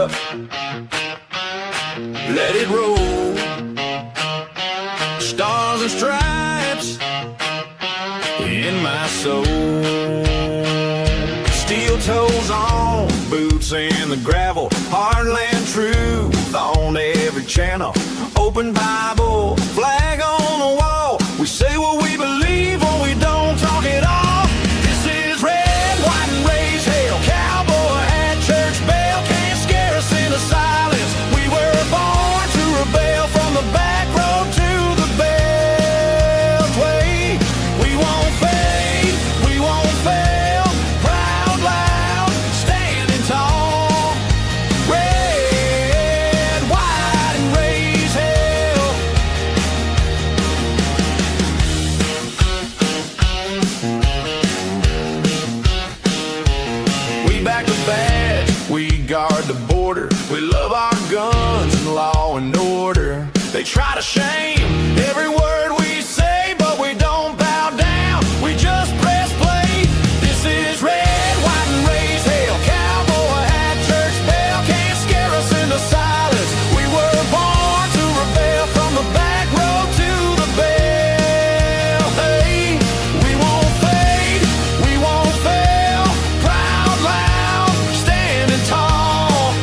up, let it roll. Stars and stripes in my soul. Steel toes on, boots in the gravel. Heartland truth on every channel. Open Bible, flag on the wall. We say what we believe or we don't talk at all. This is red, white, and raise hell. Cowboy hat, church bell. Can't scare us into silence. We were born to rebel from the back road to the beltway. We won't fade, we won't fail. Proud, loud, standing tall. Red, white, and raise hell. We back the badge, we guard the border. We love our guns and law and order. They try to shame every word we say, but we don't bow down, we just press play. This is red, white, and raise hell. Cowboy hat, church bell. Can't scare us into silence. We were born to rebel from the back road to the bell. Hey, we won't fade, we won't fail. Proud, loud, standing tall.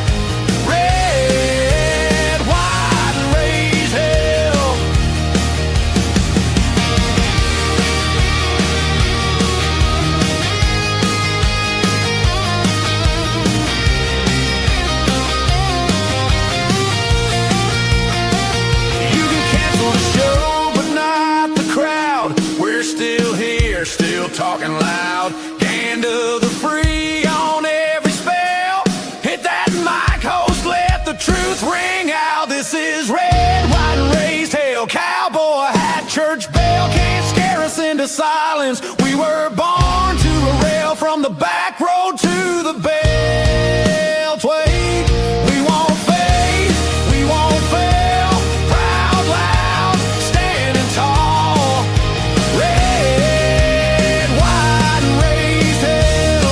Red, white, and raise hell. You can cancel the show, but not the crowd. We're still here, still talking loud. Hand of the free on every spell. Hit that mic, host, let the truth ring out. This is red, white, and raised hell. Cowboy hat, church bell. Can't scare us into silence. We were born to rail from the back road to the beltway. We won't fade, we won't fail. Proud, loud, standing tall. Red, white, and raised hell.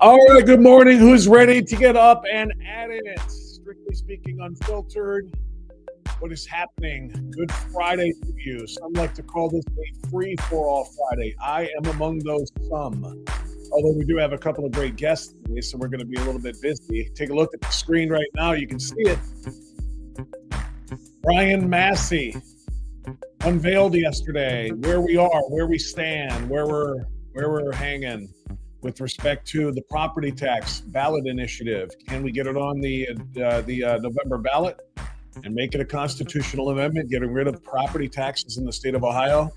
All right, good morning. Who's ready to get up and at it? Strictly speaking, Unfiltered. What is happening? Good Friday to you. Some like to call this a free-for-all Friday. I am among those some. Although we do have a couple of great guests today, so we're going to be a little bit busy. Take a look at the screen right now. You can see it. Brian Massie unveiled yesterday where we are, where we stand, where we're hanging with respect to the property tax ballot initiative. Can we get it on the November ballot and make it a constitutional amendment, getting rid of property taxes in the state of Ohio?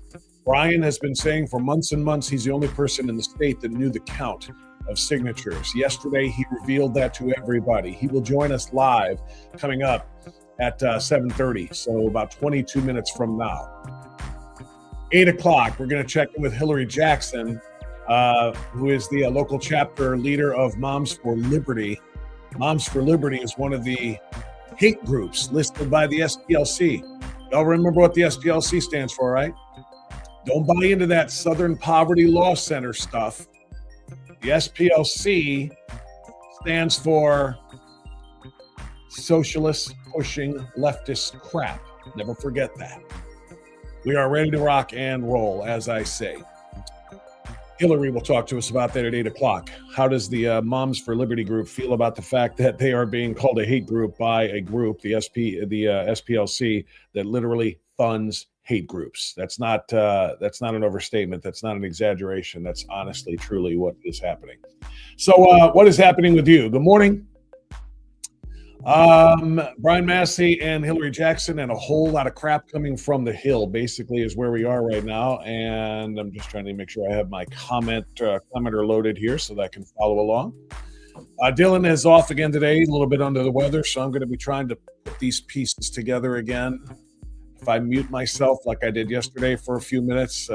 Brian has been saying for months and months he's the only person in the state that knew the count of signatures. Yesterday, he revealed that to everybody. He will join us live coming up at 7:30, so about 22 minutes from now. 8 o'clock, we're going to check in with Hilary Jackson, who is the local chapter leader of Moms for Liberty. Moms for Liberty is one of the hate groups listed by the SPLC. Y'all remember what the SPLC stands for, right? Don't buy into that Southern Poverty Law Center stuff. The SPLC stands for Socialists Pushing Leftist Crap. Never forget that. We are ready to rock and roll, as I say. Hilary will talk to us about that at 8 o'clock. How does the Moms for Liberty group feel about the fact that they are being called a hate group by a group, the SPLC, that literally funds hate groups? That's not an overstatement. That's not an exaggeration. That's honestly, truly what is happening. So what is happening with you? Good morning. Brian Massie and Hilary Jackson, and a whole lot of crap coming from the Hill, basically, is where we are right now. And I'm just trying to make sure I have my commenter loaded here so that I can follow along. Dylan is off again today, a little bit under the weather, so I'm going to be trying to put these pieces together again. If I mute myself like I did yesterday for a few minutes,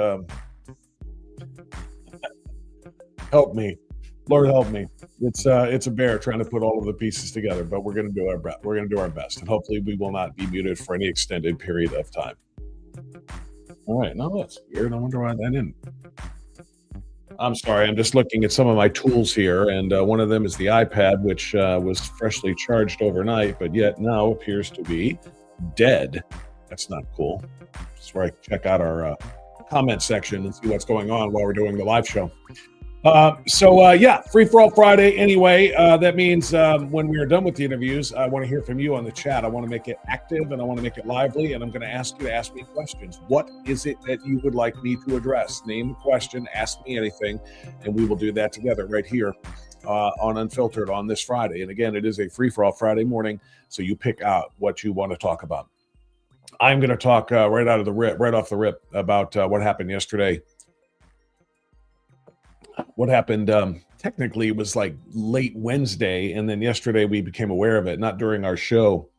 help me. Lord help me. It's a bear trying to put all of the pieces together, but we're going to do our best. We're going to do our best, and hopefully we will not be muted for any extended period of time. All right, now that's weird. I wonder why that didn't. I'm sorry. I'm just looking at some of my tools here, and one of them is the iPad, which was freshly charged overnight, but yet now appears to be dead. That's not cool. That's where I check out our comment section and see what's going on while we're doing the live show. Yeah, Free For All Friday. Anyway, that means when we are done with the interviews, I want to hear from you on the chat. I want to make it active and I want to make it lively, and I'm going to ask you to ask me questions. What is it that you would like me to address? Name a question, ask me anything, and we will do that together right here on Unfiltered on this Friday. And again, it is a Free For All Friday morning, so you pick out what you want to talk about. I'm going to talk right off the rip about what happened yesterday. What happened, technically, it was like late Wednesday, and then yesterday we became aware of it, not during our show,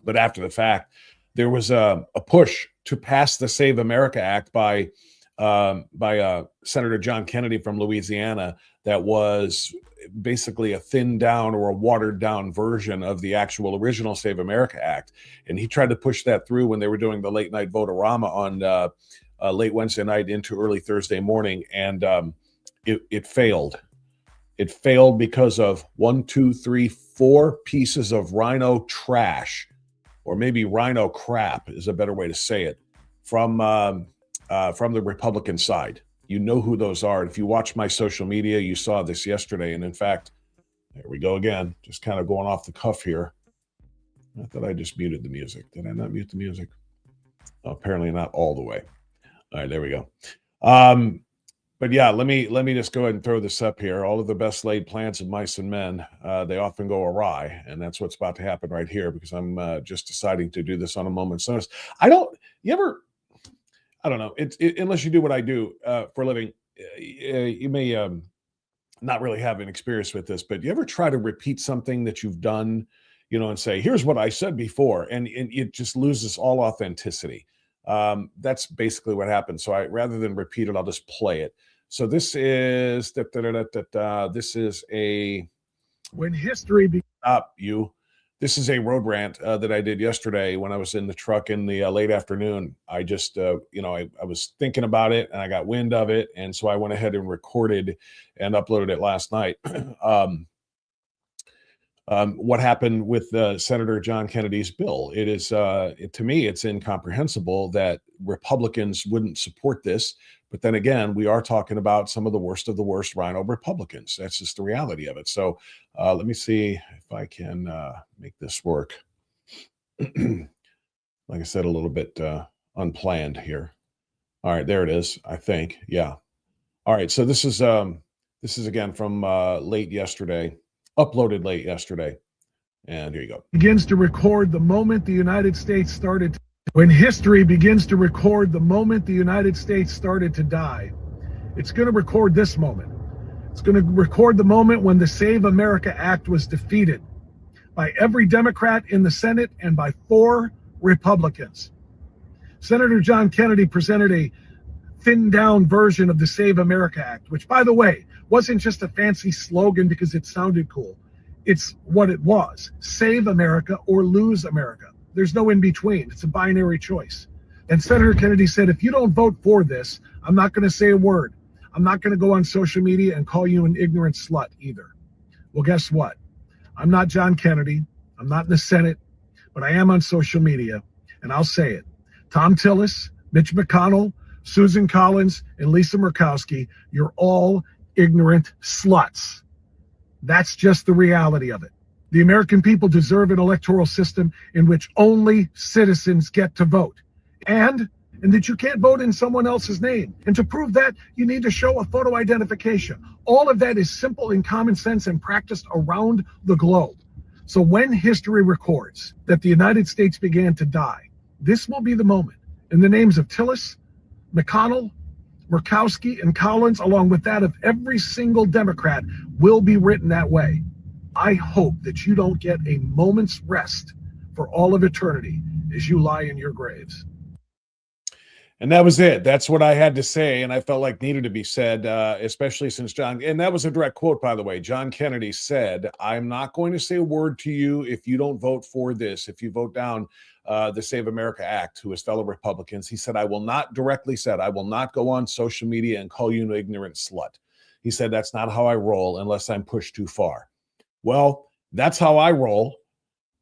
but after the fact. There was a push to pass the Save America Act by Senator John Kennedy from Louisiana that was basically a thinned down or a watered down version of the actual original Save America Act. And he tried to push that through when they were doing the late night vote-a-rama on late Wednesday night into early Thursday morning, and it failed. It failed because of 4 pieces of rhino trash, or maybe rhino crap is a better way to say it, from the Republican side. You know who those are. If you watch my social media, you saw this yesterday. And in fact, there we go again, just kind of going off the cuff here. I thought I just muted the music. Did I not mute the music? Oh, apparently not all the way. All right, there we go. But yeah, let me just go ahead and throw this up here. All of the best laid plans of mice and men, they often go awry, and that's what's about to happen right here, because I'm just deciding to do this on a moment's notice. I don't know. Unless you do what I do for a living, you may not really have an experience with this, but you ever try to repeat something that you've done, and say, here's what I said before, and it just loses all authenticity. That's basically what happened. So rather than repeat it, I'll just play it. So this is this is a when history This is a road rant that I did yesterday when I was in the truck in the late afternoon. I just I was thinking about it and I got wind of it, and so I went ahead and recorded and uploaded it last night. What happened with Senator John Kennedy's bill? It is, to me, it's incomprehensible that Republicans wouldn't support this. But then again, we are talking about some of the worst rhino Republicans. That's just the reality of it. So let me see if I can make this work. Like I said, a little bit unplanned here. All right, there it is, I think. Yeah. All right, so this is again from late yesterday. Uploaded late yesterday. And here you go. Begins to record the moment the United States started. When history begins to record the moment the United States started to die, it's going to record this moment. It's going to record the moment when the Save America Act was defeated by every Democrat in the Senate and by 4 Republicans. Senator John Kennedy presented a thinned down version of the Save America Act, which, by the way, wasn't just a fancy slogan because it sounded cool. It's what it was. Save America or lose America. There's no in between. It's a binary choice. And Senator Kennedy said, if you don't vote for this, I'm not going to say a word. I'm not going to go on social media and call you an ignorant slut either. Well, guess what? I'm not John Kennedy. I'm not in the Senate, but I am on social media, and I'll say it. Tom Tillis, Mitch McConnell, Susan Collins, and Lisa Murkowski, you're all ignorant sluts. That's just the reality of it. The American people deserve an electoral system in which only citizens get to vote, and that you can't vote in someone else's name. And to prove that, you need to show a photo identification. All of that is simple and common sense and practiced around the globe. So when history records that the United States began to die, this will be the moment. In the names of Tillis, McConnell, Murkowski, and Collins, along with that of every single Democrat, will be written that way. I hope that you don't get a moment's rest for all of eternity as you lie in your graves. And that was it. That's what I had to say, and I felt like needed to be said, especially since John, and that was a direct quote, by the way. John Kennedy said, I'm not going to say a word to you if you don't vote for this, if you vote down the Save America Act, to his fellow Republicans. He said, I will not go on social media and call you an ignorant slut. He said, that's not how I roll unless I'm pushed too far. Well, that's how I roll.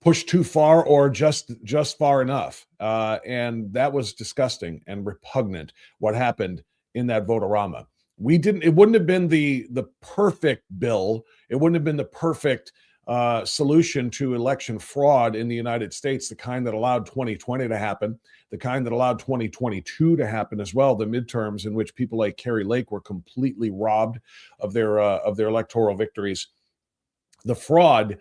Push too far or just far enough. And that was disgusting and repugnant, what happened in that vote-a-rama. It wouldn't have been the perfect bill. It wouldn't have been the perfect solution to election fraud in the United States, the kind that allowed 2020 to happen, the kind that allowed 2022 to happen as well, the midterms in which people like Carrie Lake were completely robbed of their electoral victories. The fraud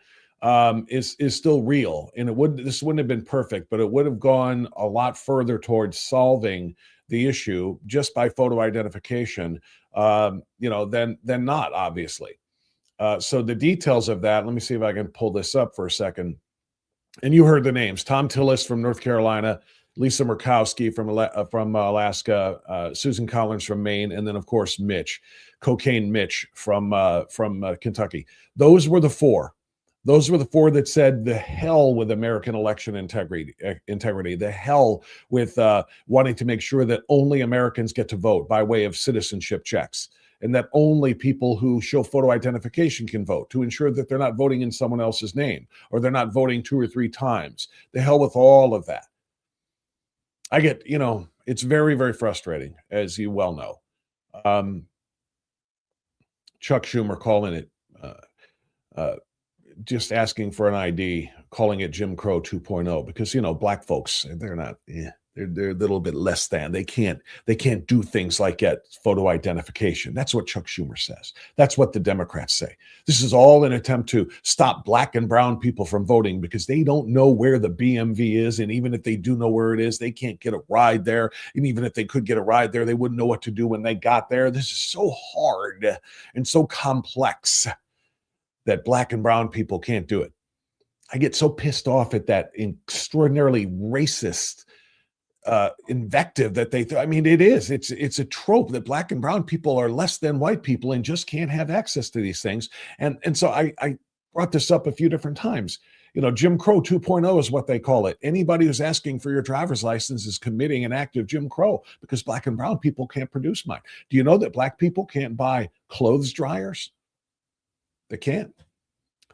is still real, and this wouldn't have been perfect, but it would have gone a lot further towards solving the issue just by photo identification, than not, obviously. So the details of that, let me see if I can pull this up for a second. And you heard the names: Tom Tillis from North Carolina, Lisa Murkowski from Alaska, Susan Collins from Maine, and then of course Cocaine Mitch from Kentucky. Those were the four. Those were the four that said the hell with American election integrity, the hell with wanting to make sure that only Americans get to vote by way of citizenship checks, and that only people who show photo identification can vote, to ensure that they're not voting in someone else's name or they're not voting 2 or 3 times. The hell with all of that. I get, it's very, very frustrating, as you well know. Chuck Schumer calling it just asking for an ID, calling it Jim Crow 2.0, because black folks, they're not, they're a little bit less than. They can't do things like get photo identification. That's what Chuck Schumer says. That's what the Democrats say. This is all an attempt to stop black and brown people from voting because they don't know where the BMV is, and even if they do know where it is, they can't get a ride there. And even if they could get a ride there, they wouldn't know what to do when they got there. This is so hard and so complex that black and brown people can't do it. I get so pissed off at that extraordinarily racist invective that it's a trope that black and brown people are less than white people and just can't have access to these things. And so I brought this up a few different times. Jim Crow 2.0 is what they call it. Anybody who's asking for your driver's license is committing an act of Jim Crow, because black and brown people can't produce mine. Do you know that black people can't buy clothes dryers? They can't.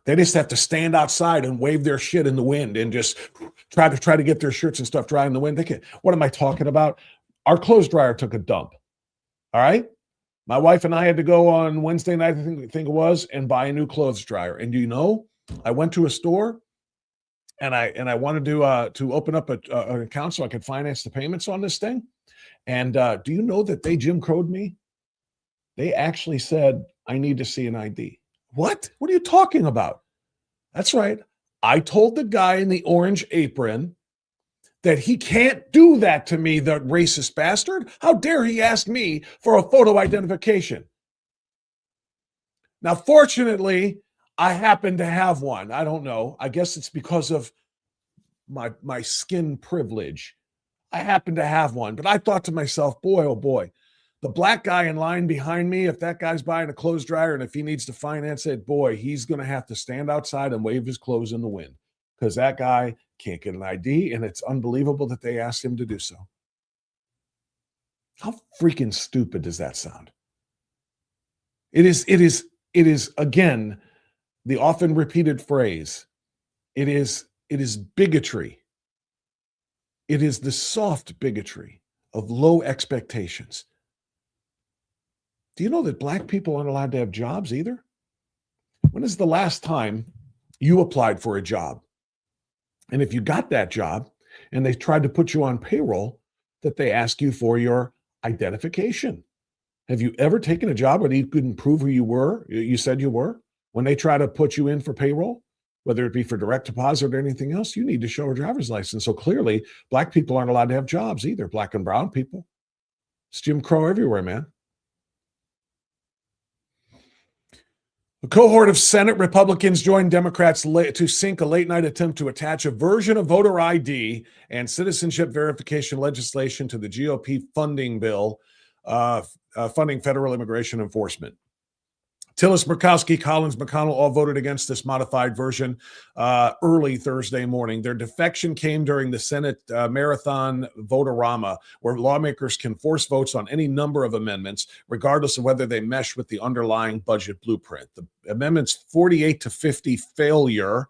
They just have to stand outside and wave their shit in the wind and just try to get their shirts and stuff dry in the wind. They can't. What am I talking about? Our clothes dryer took a dump. All right. My wife and I had to go on Wednesday night, I think it was, and buy a new clothes dryer. And I went to a store and I wanted to open up an account so I could finance the payments on this thing. And do you know that they Jim Crowed me? They actually said, I need to see an ID. What? What are you talking about? That's right. I told the guy in the orange apron that he can't do that to me, the racist bastard. How dare he ask me for a photo identification? Now, fortunately, I happen to have one. I don't know. I guess it's because of my skin privilege. I happen to have one. But I thought to myself, boy, oh boy, the black guy in line behind me, if that guy's buying a clothes dryer and if he needs to finance it, boy, he's going to have to stand outside and wave his clothes in the wind, because that guy can't get an ID, and it's unbelievable that they asked him to do so. How freaking stupid does that sound? It is again, the often repeated phrase. It is bigotry. It is the soft bigotry of low expectations. Do you know that black people aren't allowed to have jobs either? When is the last time you applied for a job? And if you got that job and they tried to put you on payroll, that they ask you for your identification? Have you ever taken a job where you couldn't prove who you said you were? When they try to put you in for payroll, whether it be for direct deposit or anything else, you need to show a driver's license. So clearly, black people aren't allowed to have jobs either, black and brown people. It's Jim Crow everywhere, man. A cohort of Senate Republicans joined Democrats to sink a late-night attempt to attach a version of voter ID and citizenship verification legislation to the GOP funding bill, funding federal immigration enforcement. Tillis, Murkowski, Collins, McConnell all voted against this modified version early Thursday morning. Their defection came during the Senate marathon vote-a-rama, where lawmakers can force votes on any number of amendments, regardless of whether they mesh with the underlying budget blueprint. The amendment's 48-50 failure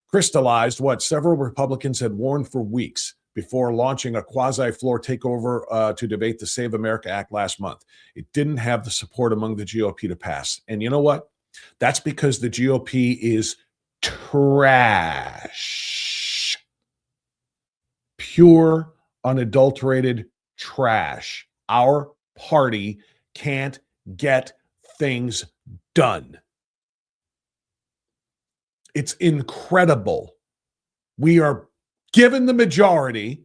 crystallized what several Republicans had warned for weeks before launching a quasi-floor takeover to debate the Save America Act last month. It didn't have the support among the GOP to pass. And you know what? That's because the GOP is trash. Pure, unadulterated trash. Our party can't get things done. It's incredible. We are given the majority,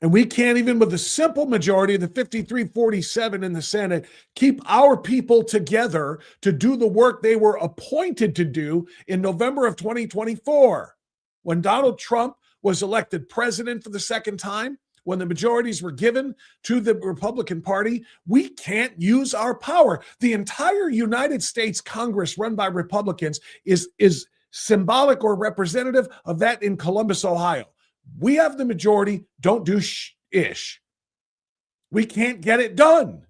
and we can't even, with the simple majority of the 53-47 in the Senate, keep our people together to do the work they were appointed to do in November of 2024. When Donald Trump was elected president for the second time, when the majorities were given to the Republican Party, we can't use our power. The entire United States Congress run by Republicans is symbolic or representative of that in Columbus, Ohio. We have the majority, don't do ish. We can't get it done.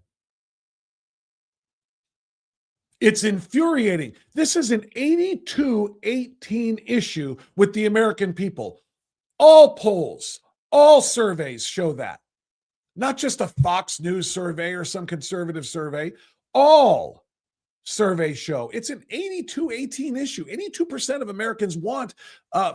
It's infuriating. This is an 82-18 issue with the American people. All polls, all surveys show that. Not just a Fox News survey or some conservative survey. All surveys show it's an 82-18 issue. 82% of Americans want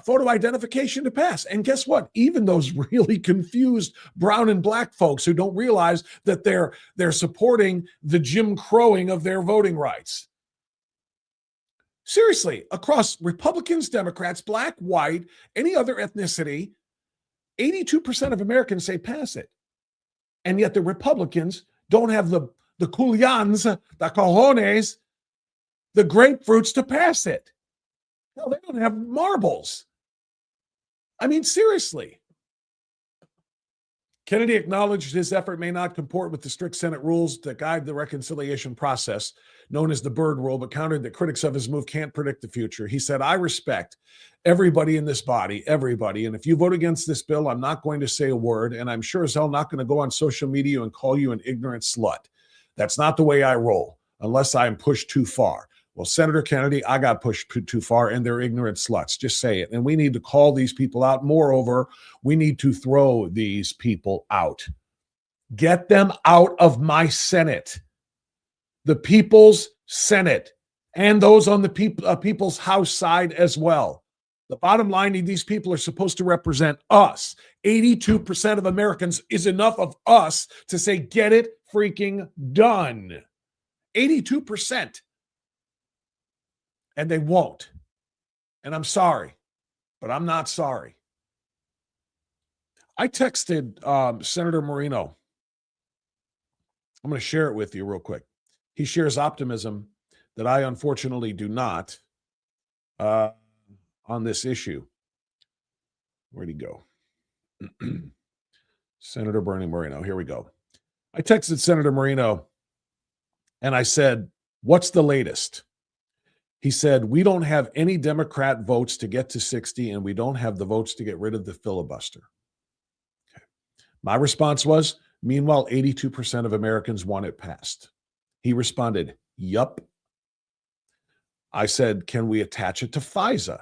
photo identification to pass. And guess what? Even those really confused brown and black folks who don't realize that they're supporting the Jim Crowing of their voting rights. Seriously, across Republicans, Democrats, black, white, any other ethnicity, 82% of Americans say pass it. And yet the Republicans don't have the culians, the cojones, the grapefruits to pass it. No, they don't have marbles. I mean, seriously. Kennedy acknowledged his effort may not comport with the strict Senate rules that guide the reconciliation process, known as the Byrd Rule, but countered that critics of his move can't predict the future. He said, I respect everybody in this body, everybody. And if you vote against this bill, I'm not going to say a word. And I'm sure as hell not going to go on social media and call you an ignorant slut. That's not the way I roll, unless I'm pushed too far. Well, Senator Kennedy, I got pushed too far, and they're ignorant sluts. Just say it. And we need to call these people out. Moreover, we need to throw these people out. Get them out of my Senate. The People's Senate, and those on the People's House side as well. The bottom line, these people are supposed to represent us. 82% of Americans is enough of us to say, get it freaking done. 82%. And they won't. And I'm sorry, but I'm not sorry. I texted Senator Moreno. I'm going to share it with you real quick. He shares optimism that I unfortunately do not on this issue. Where'd he go? Senator Bernie Moreno. Here we go. I texted Senator Moreno and I said, what's the latest? He said, we don't have any Democrat votes to get to 60, and we don't have the votes to get rid of the filibuster. Okay. My response was, meanwhile, 82% of Americans want it passed. He responded, yup. I said, can we attach it to FISA?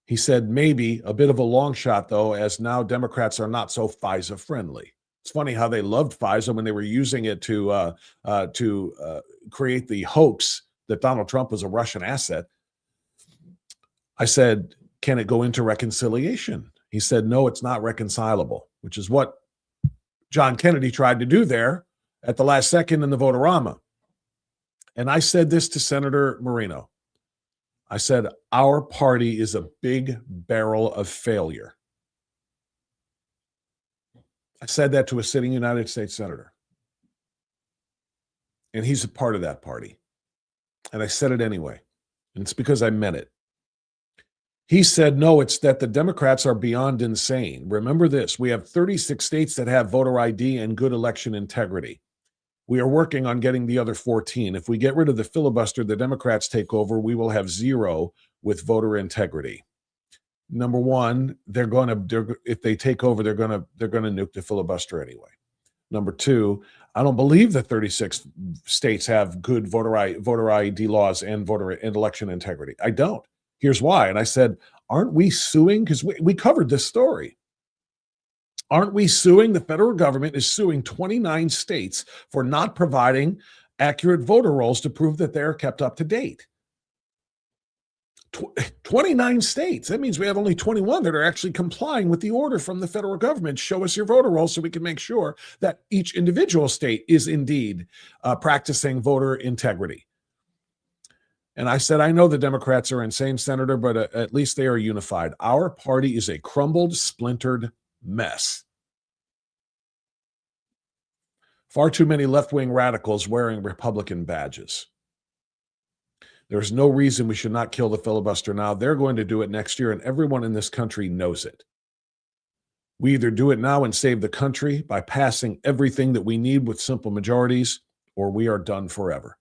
He said, maybe, a bit of a long shot, though, as now Democrats are not so FISA friendly. It's funny how they loved FISA when they were using it to create the hoax that Donald Trump was a Russian asset. I said, can it go into reconciliation? He said, no, it's not reconcilable, which is what John Kennedy tried to do there at the last second in the vote-a-rama. And I said this to Senator Moreno. I said, our party is a big barrel of failure. I said that to a sitting United States senator. And he's a part of that party. And I said it anyway. And it's because I meant it. He said, no, it's that the Democrats are beyond insane. Remember this, we have 36 states that have voter ID and good election integrity. We are working on getting the other 14. If we get rid of the filibuster, the Democrats take over, we will have zero with voter integrity. Number one, if they take over, they're gonna nuke the filibuster anyway. Number two, I don't believe that 36 states have good voter ID laws and election integrity. I don't. Here's why. And I said, aren't we suing? Because we covered this story. Aren't we suing? The federal government is suing 29 states for not providing accurate voter rolls to prove that they're kept up to date. 29 states. That means we have only 21 that are actually complying with the order from the federal government. Show us your voter rolls so we can make sure that each individual state is indeed practicing voter integrity. And I said, I know the Democrats are insane, Senator, but at least they are unified. Our party is a crumbled, splintered mess. Far too many left-wing radicals wearing Republican badges. There's no reason we should not kill the filibuster now. They're going to do it next year, and everyone in this country knows it. We either do it now and save the country by passing everything that we need with simple majorities, or we are done forever.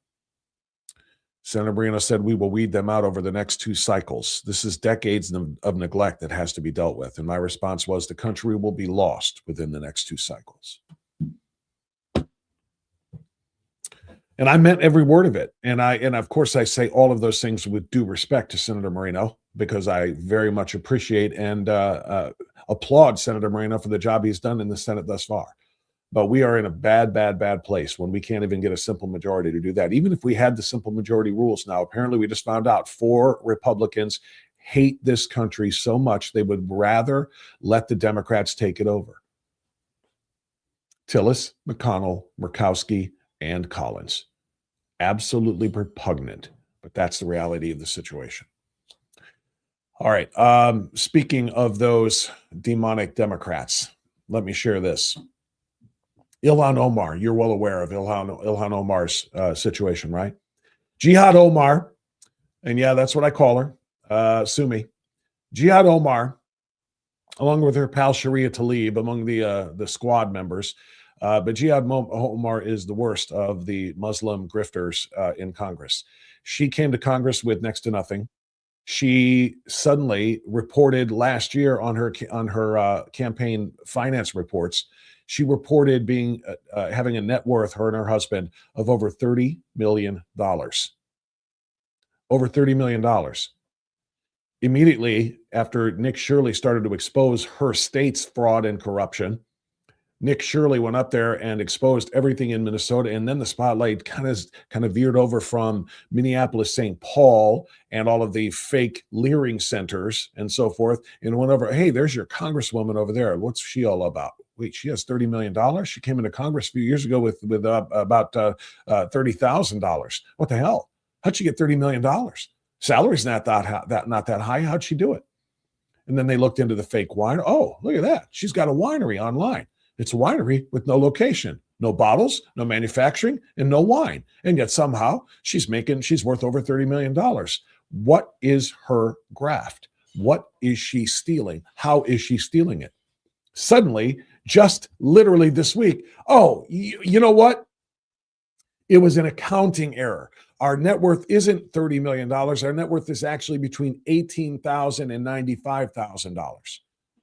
Senator Moreno said we will weed them out over the next 2 cycles. This is decades of neglect that has to be dealt with. And my response was the country will be lost within the next 2 cycles. And I meant every word of it. And of course I say all of those things with due respect to Senator Moreno, because I very much appreciate and applaud Senator Moreno for the job he's done in the Senate thus far. But we are in a bad, bad, bad place when we can't even get a simple majority to do that. Even if we had the simple majority rules now, apparently we just found out 4 Republicans hate this country so much they would rather let the Democrats take it over. Tillis, McConnell, Murkowski, and Collins. Absolutely repugnant, but that's the reality of the situation. All right. Speaking of those demonic Democrats, let me share this. Ilhan Omar, you're well aware of Ilhan Omar's situation, right? Jihad Omar, and yeah, that's what I call her. Sue me. Jihad Omar, along with her pal Sharia Tlaib, among the squad members. But Jihad Omar is the worst of the Muslim grifters in Congress. She came to Congress with next to nothing. She suddenly reported last year on her campaign finance reports. She reported being having a net worth, her and her husband, of over $30 million. Over $30 million. Immediately after Nick Shirley started to expose her state's fraud and corruption, Nick Shirley went up there and exposed everything in Minnesota, and then the spotlight kind of veered over from Minneapolis, St. Paul, and all of the fake leering centers and so forth, and went over, hey, there's your congresswoman over there. What's she all about? Wait, she has $30 million? She came into Congress a few years ago with about $30,000. What the hell? How'd she get $30 million? Salary's not that high. How'd she do it? And then they looked into the fake wine. Oh, look at that. She's got a winery online. It's a winery with no location, no bottles, no manufacturing, and no wine. And yet somehow she's worth over $30 million. What is her graft? What is she stealing? How is she stealing it? Suddenly, just literally this week, oh, you know what? It was an accounting error. Our net worth isn't $30 million. Our net worth is actually between $18,000 and $95,000.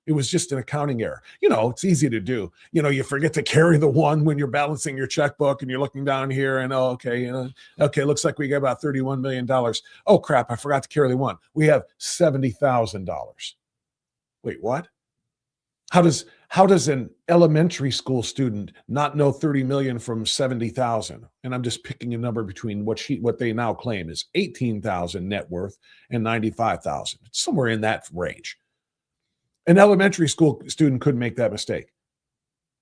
It was just an accounting error. You know, it's easy to do. You know, you forget to carry the one when you're balancing your checkbook and you're looking down here and, okay, looks like we got about $31 million. Oh, crap, I forgot to carry the one. We have $70,000. Wait, what? How does an elementary school student not know 30 million from 70,000? And I'm just picking a number between what they now claim is 18,000 net worth and 95,000. It's somewhere in that range. An elementary school student couldn't make that mistake.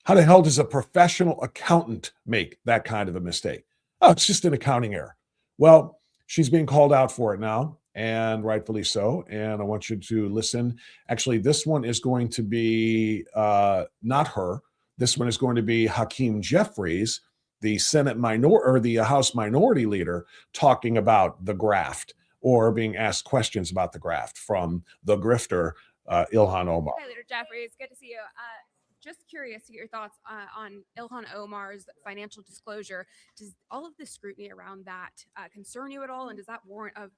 How the hell does a professional accountant make that kind of a mistake? Oh, it's just an accounting error. Well, she's being called out for it now, and rightfully so. And I want you to listen. Actually, this one is going to be not her. This one is going to be Hakeem Jeffries, the Senate or the House Minority Leader talking about the graft or being asked questions about the graft from the grifter, Ilhan Omar. Hi, Leader Jeffrey. It's good to see you. Just curious to get your thoughts on Ilhan Omar's financial disclosure. Does all of the scrutiny around that concern you at all, and does that warrant an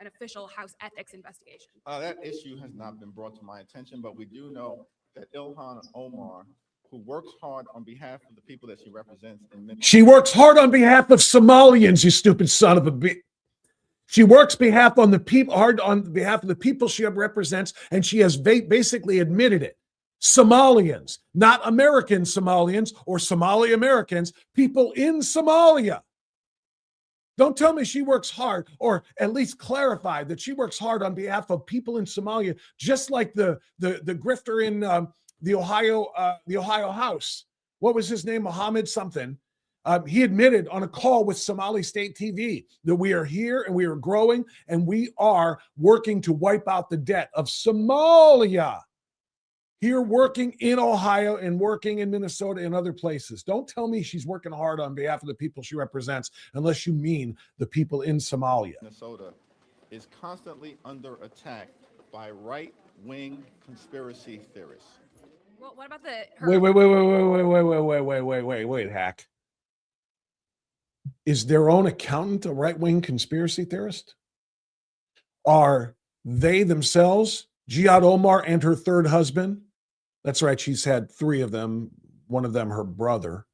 official House ethics investigation? That issue has not been brought to my attention, but we do know that Ilhan Omar, who works hard on behalf of the people that she represents, she works hard on behalf of Somalians. You stupid son of a bitch. She works hard on behalf of the people she represents, and she has basically admitted it. Somalians, not American Somalians or Somali Americans, people in Somalia. Don't tell me she works hard, or at least clarify that she works hard on behalf of people in Somalia, just like the grifter in the Ohio House. What was his name? Mohammed something. He admitted on a call with Somali State TV that we are here and we are growing and we are working to wipe out the debt of Somalia. Here working in Ohio and working in Minnesota and other places. Don't tell me she's working hard on behalf of the people she represents unless you mean the people in Somalia. Minnesota is constantly under attack by right-wing conspiracy theorists. Well, what about Wait, Hack. Is their own accountant a right-wing conspiracy theorist? Are they themselves, Jihad Omar and her third husband? That's right, she's had 3 of them, one of them her brother.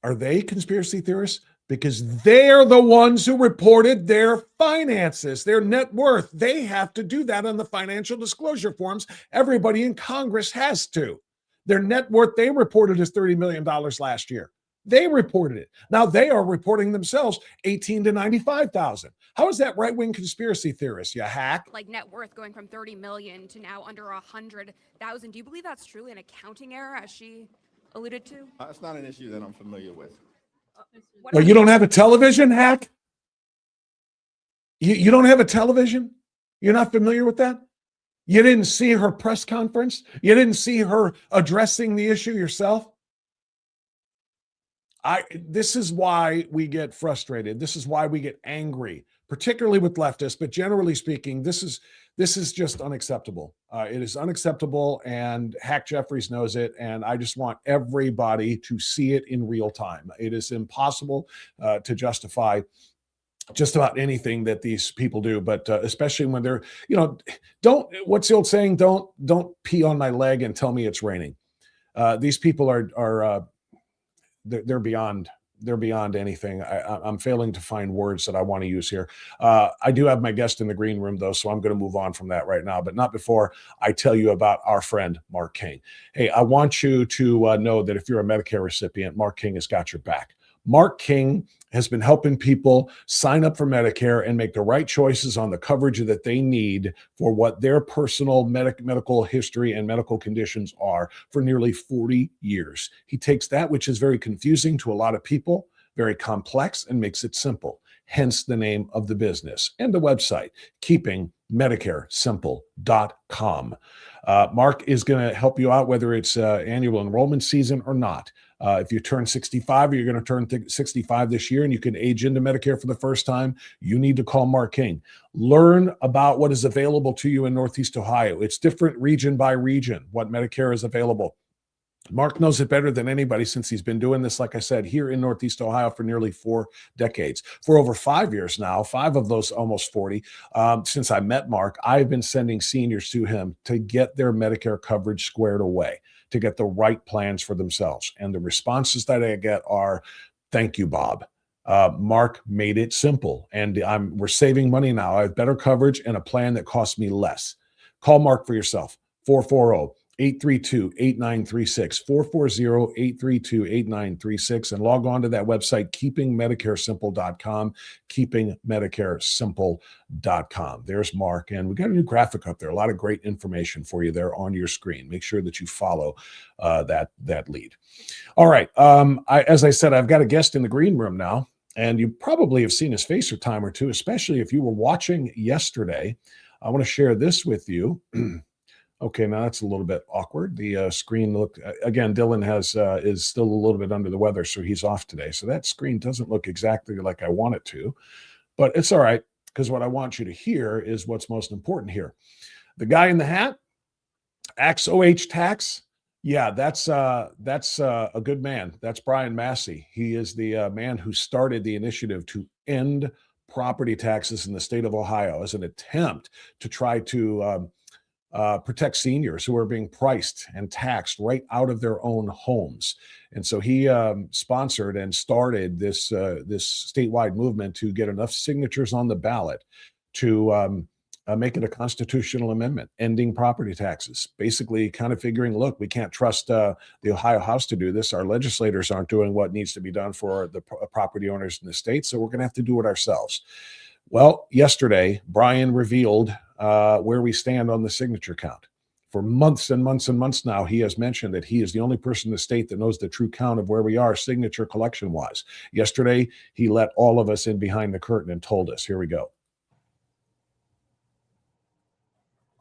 Are they conspiracy theorists? Because they're the ones who reported their finances, their net worth. They have to do that on the financial disclosure forms. Everybody in Congress has to. Their net worth, they reported as $30 million last year. They reported it. Now they are reporting themselves 18 to 95,000. How is that right-wing conspiracy theorist, you hack? Like net worth going from 30 million to now under 100,000. Do you believe that's truly an accounting error, as she alluded to? It's not an issue that I'm familiar with. Oh, you don't have a television, hack? You don't have a television? You're not familiar with that? You didn't see her press conference? You didn't see her addressing the issue yourself? This is why we get frustrated. This is why we get angry, particularly with leftists, but generally speaking, this is just unacceptable. It is unacceptable, and Hack Jeffries knows it, and I just want everybody to see it in real time. It is impossible to justify just about anything that these people do, but especially when they're, what's the old saying? Don't pee on my leg and tell me it's raining. These people are they're beyond anything. I'm failing to find words that I want to use here. I do have my guest in the green room, though, so I'm going to move on from that right now, but not before I tell you about our friend, Mark King. Hey, I want you to know that if you're a Medicare recipient, Mark King has got your back. Mark King has been helping people sign up for Medicare and make the right choices on the coverage that they need for what their personal medical history and medical conditions are for nearly 40 years. He takes that, which is very confusing to a lot of people, very complex, and makes it simple. Hence the name of the business and the website, keepingmedicaresimple.com. Mark is going to help you out whether it's annual enrollment season or not. If you turn 65, or you're going to turn 65 this year and you can age into Medicare for the first time, you need to call Mark King. Learn about what is available to you in Northeast Ohio. It's different region by region, what Medicare is available. Mark knows it better than anybody since he's been doing this, like I said, here in Northeast Ohio for nearly 4 decades. For over 5 years now, 5 of those almost 40, since I met Mark, I've been sending seniors to him to get their Medicare coverage squared away, to get the right plans for themselves. And the responses that I get are, thank you, Bob. Mark made it simple, and we're saving money now. I have better coverage and a plan that costs me less. Call Mark for yourself, 440-832-8936, 440-832-8936, and log on to that website, keepingmedicaresimple.com, keepingmedicaresimple.com. There's Mark, and we got a new graphic up there, a lot of great information for you there on your screen. Make sure that you follow that lead. All right, as I said, I've got a guest in the green room now, and you probably have seen his face a time or two, especially if you were watching yesterday. I want to share this with you. Okay, now that's a little bit awkward. The screen look again. Dylan has is still a little bit under the weather, so he's off today. So that screen doesn't look exactly like I want it to, but it's all right because what I want you to hear is what's most important here. The guy in the hat, OH tax. Yeah, that's a good man. That's Brian Massie. He is the man who started the initiative to end property taxes in the state of Ohio as an attempt to try to protect seniors who are being priced and taxed right out of their own homes. And so he sponsored and started this statewide movement to get enough signatures on the ballot to make it a constitutional amendment, ending property taxes. Basically, kind of figuring, look, we can't trust the Ohio House to do this. Our legislators aren't doing what needs to be done for the property owners in the state, so we're going to have to do it ourselves. Well, yesterday, Brian revealed where we stand on the signature count. For months and months and months now, he has mentioned that he is the only person in the state that knows the true count of where we are signature collection wise. Yesterday, he let all of us in behind the curtain and told us. Here we go.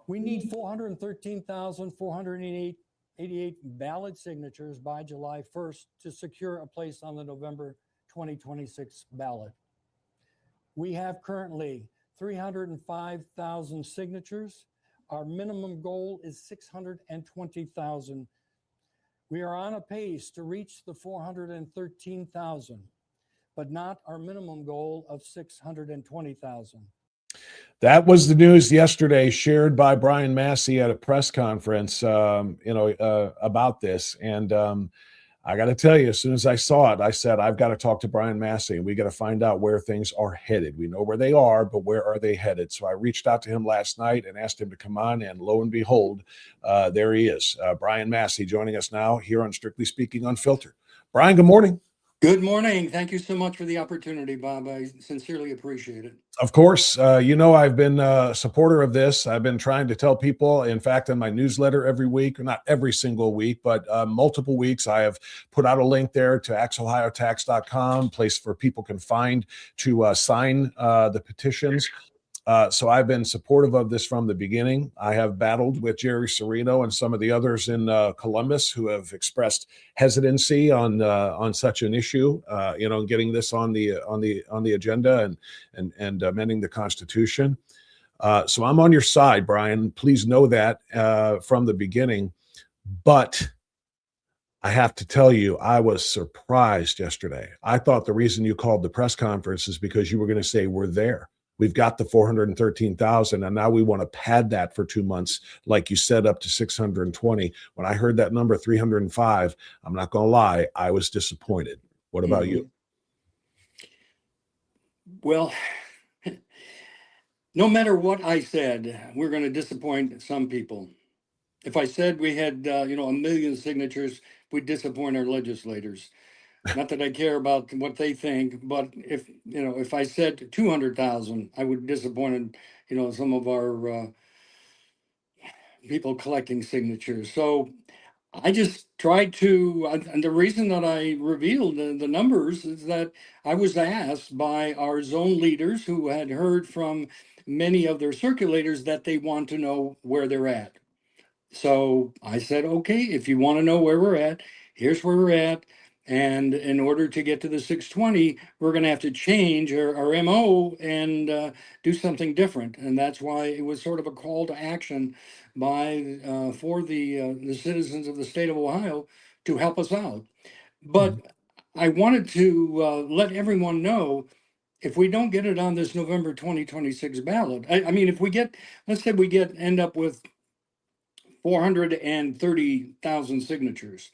We need 413,488 valid signatures by July 1st to secure a place on the November 2026 ballot. We have currently 305,000 signatures. Our minimum goal is 620,000. We are on a pace to reach the 413,000, but not our minimum goal of 620,000. That was the news yesterday, shared by Brian Massie at a press conference, about this. And I got to tell you, as soon as I saw it, I said, I've got to talk to Brian Massie, and we got to find out where things are headed. We know where they are, but where are they headed? So I reached out to him last night and asked him to come on, and lo and behold, there he is. Brian Massie joining us now here on Strictly Speaking Unfiltered. Brian, good morning. Good morning. Thank you so much for the opportunity, Bob. I sincerely appreciate it. Of course. I've been a supporter of this. I've been trying to tell people, in fact, in my newsletter every week, or not every single week, but multiple weeks, I have put out a link there to axohiotax.com, place where people can find to sign the petitions. So I've been supportive of this from the beginning. I have battled with Jerry Serino and some of the others in Columbus who have expressed hesitancy on such an issue, getting this on the agenda and amending the Constitution. So I'm on your side, Brian. Please know that from the beginning. But I have to tell you, I was surprised yesterday. I thought the reason you called the press conference is because you were going to say we're there. We've got the 413,000, and now we want to pad that for 2 months, like you said, up to 620. When I heard that number, 305, I'm not going to lie, I was disappointed. What about you? Well, no matter what I said, we're going to disappoint some people. If I said we had, 1 million signatures, we'd disappoint our legislators. Not that I care about what they think, but if I said 200,000, I would disappoint, some of our people collecting signatures. So I just tried to, and the reason that I revealed the numbers is that I was asked by our zone leaders who had heard from many of their circulators that they want to know where they're at. So I said, okay, if you want to know where we're at, here's where we're at. And in order to get to the 620, we're going to have to change our MO and do something different. And that's why it was sort of a call to action for the citizens of the state of Ohio to help us out. But I wanted to let everyone know, if we don't get it on this November 2026 ballot, I mean, if we get, let's say we end up with 430,000 signatures.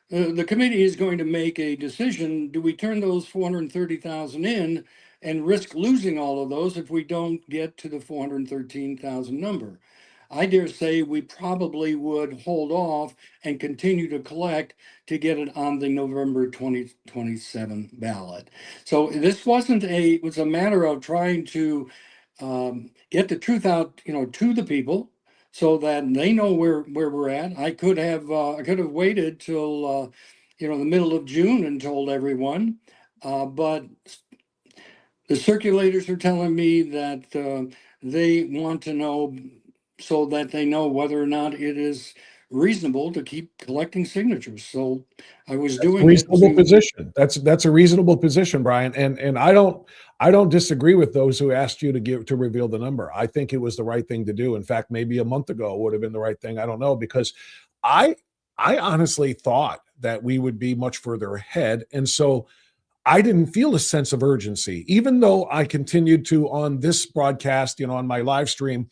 The committee is going to make a decision. Do we turn those 430,000 in and risk losing all of those if we don't get to the 413,000 number? I dare say we probably would hold off and continue to collect to get it on the November 2027 ballot. So this it was a matter of trying to get the truth out, to the people, so that they know where we're at. I could have waited till the middle of June and told everyone, but the circulators are telling me that they want to know so that they know whether or not it is reasonable to keep collecting signatures. So I was doing it Reasonable to, position. That's a reasonable position, Brian. And I don't disagree with those who asked you to reveal the number. I think it was the right thing to do. In fact, maybe a month ago would have been the right thing. I don't know, because I I honestly thought that we would be much further ahead. And so I didn't feel a sense of urgency, even though I continued to, on this broadcast, on my live stream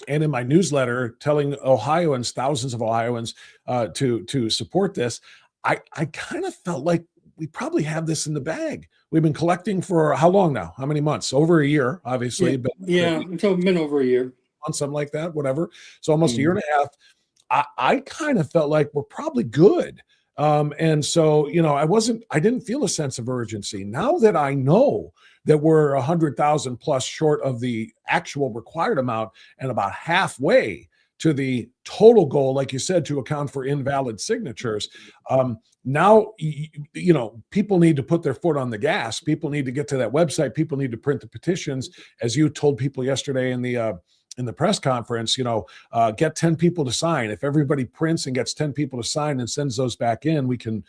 and in my newsletter, telling Ohioans, thousands of Ohioans, to support this. I kind of felt like we probably have this in the bag. We've been collecting for how long now? How many months? Over a year, obviously. But so it's been over a year. something like that, whatever. So almost a year Mhm. and a half. I kind of felt like we're probably good. And so, I didn't feel a sense of urgency. Now that I know that we're 100,000 plus short of the actual required amount and about halfway to the total goal, like you said, to account for invalid signatures. Now, people need to put their foot on the gas. People need to get to that website. People need to print the petitions, as you told people yesterday in the press conference. Get 10 people to sign. If everybody prints and gets 10 people to sign and sends those back in, we can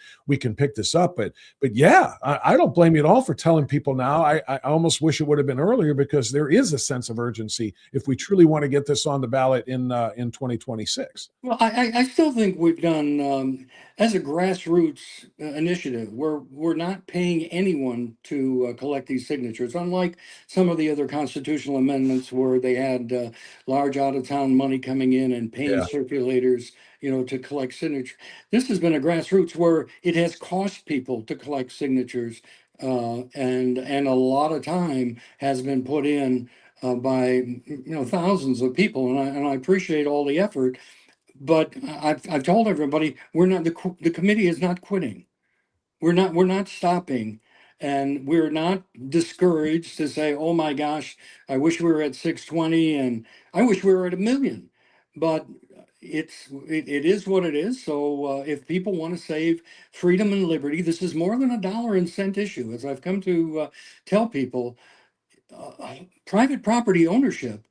pick this up. But yeah, I don't blame you at all for telling people now. I almost wish it would have been earlier, because there is a sense of urgency if we truly want to get this on the ballot in 2026. Well, I still think we've done, as a grassroots initiative, we're not paying anyone to collect these signatures, unlike some of the other constitutional amendments where they had large out-of-town money coming in and paying Yeah. circulators, to collect signatures. This has been a grassroots where it has cost people to collect signatures, and a lot of time has been put in by thousands of people, and I appreciate all the effort. But I've told everybody, we're not, the committee is not quitting. We're not stopping, and we're not discouraged to say, oh my gosh, I wish we were at 620 and I wish we were at 1 million. But it is what it is. So if people want to save freedom and liberty, this is more than a dollar and cent issue. As I've come to tell people, private property ownership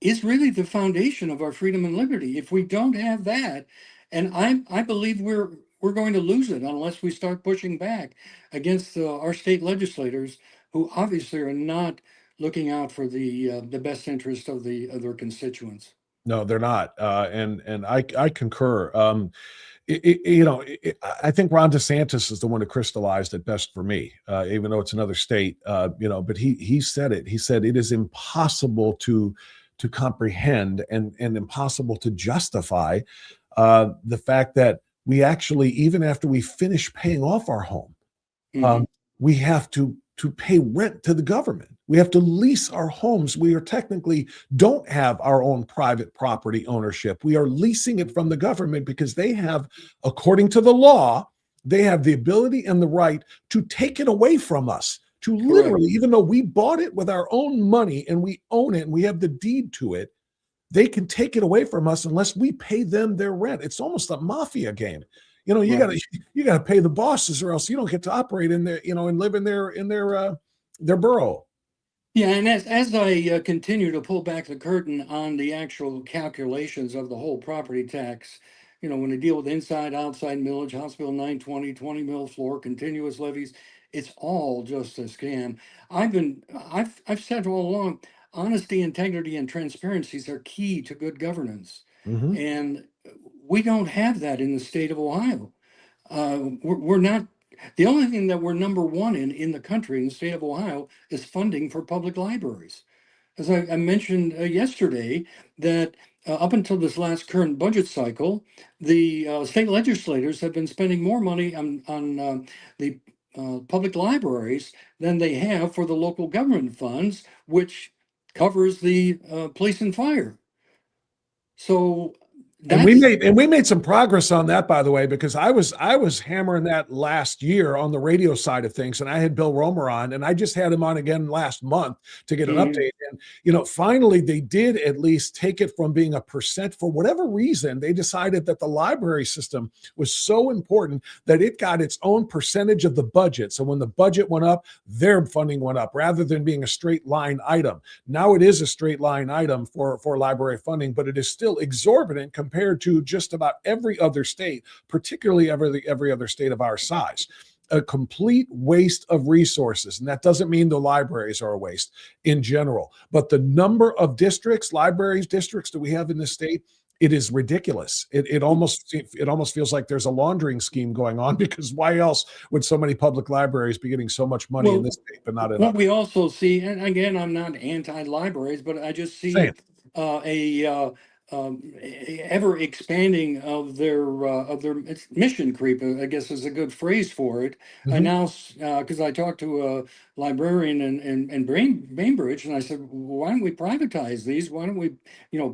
is really the foundation of our freedom and liberty. If we don't have that, and I believe we're going to lose it unless we start pushing back against our state legislators, who obviously are not looking out for the best interest of their constituents. No, they're not. And I concur. I think Ron DeSantis is the one who crystallized it best for me, even though it's another state. But he said it. He said it is impossible to comprehend and impossible to justify the fact that we actually, even after we finish paying off our home, we have to pay rent to the government. We have to lease our homes. We are technically don't have our own private property ownership. We are leasing it from the government because they have, according to the law, they have the ability and the right to take it away from us, to literally, even though we bought it with our own money and we own it and we have the deed to it, they can take it away from us unless we pay them their rent. It's almost a mafia game. You gotta pay the bosses, or else you don't get to operate in their, and live in their borough. Yeah, and as I continue to pull back the curtain on the actual calculations of the whole property tax, when they deal with inside, outside millage, House Bill 920, 20 mil floor, continuous levies, it's all just a scam. I've said all along, honesty, integrity, and transparencies are key to good governance, and we don't have that in the state of Ohio. We're not. The only thing that we're number one in the country, in the state of Ohio, is funding for public libraries. As I mentioned yesterday, that up until this last current budget cycle, the state legislators have been spending more money on the public libraries than they have for the local government funds, which covers the police and fire. So And we That's made some progress on that, by the way, because I was hammering that last year on the radio side of things, and I had Bill Romer on, and I just had him on again last month to get an Mhm. update. And finally they did at least take it from being a percent. For whatever reason, they decided that the library system was so important that it got its own percentage of the budget. So when the budget went up, their funding went up rather than being a straight line item. Now it is a straight line item for library funding, but it is still exorbitant compared to just about every other state, particularly every other state of our size. A complete waste of resources. And that doesn't mean the libraries are a waste in general, but the number of districts, libraries, districts that we have in this state, it is ridiculous. It almost feels like there's a laundering scheme going on, because why else would so many public libraries be getting so much money in well, this state but not in what others? we also see, and again, I'm not anti-libraries, but I just see Same. a ever expanding of their it's mission creep, I guess is a good phrase for it. I Mhm. now, because I talked to a librarian in Bainbridge, and I said, why don't we privatize these? Why don't we,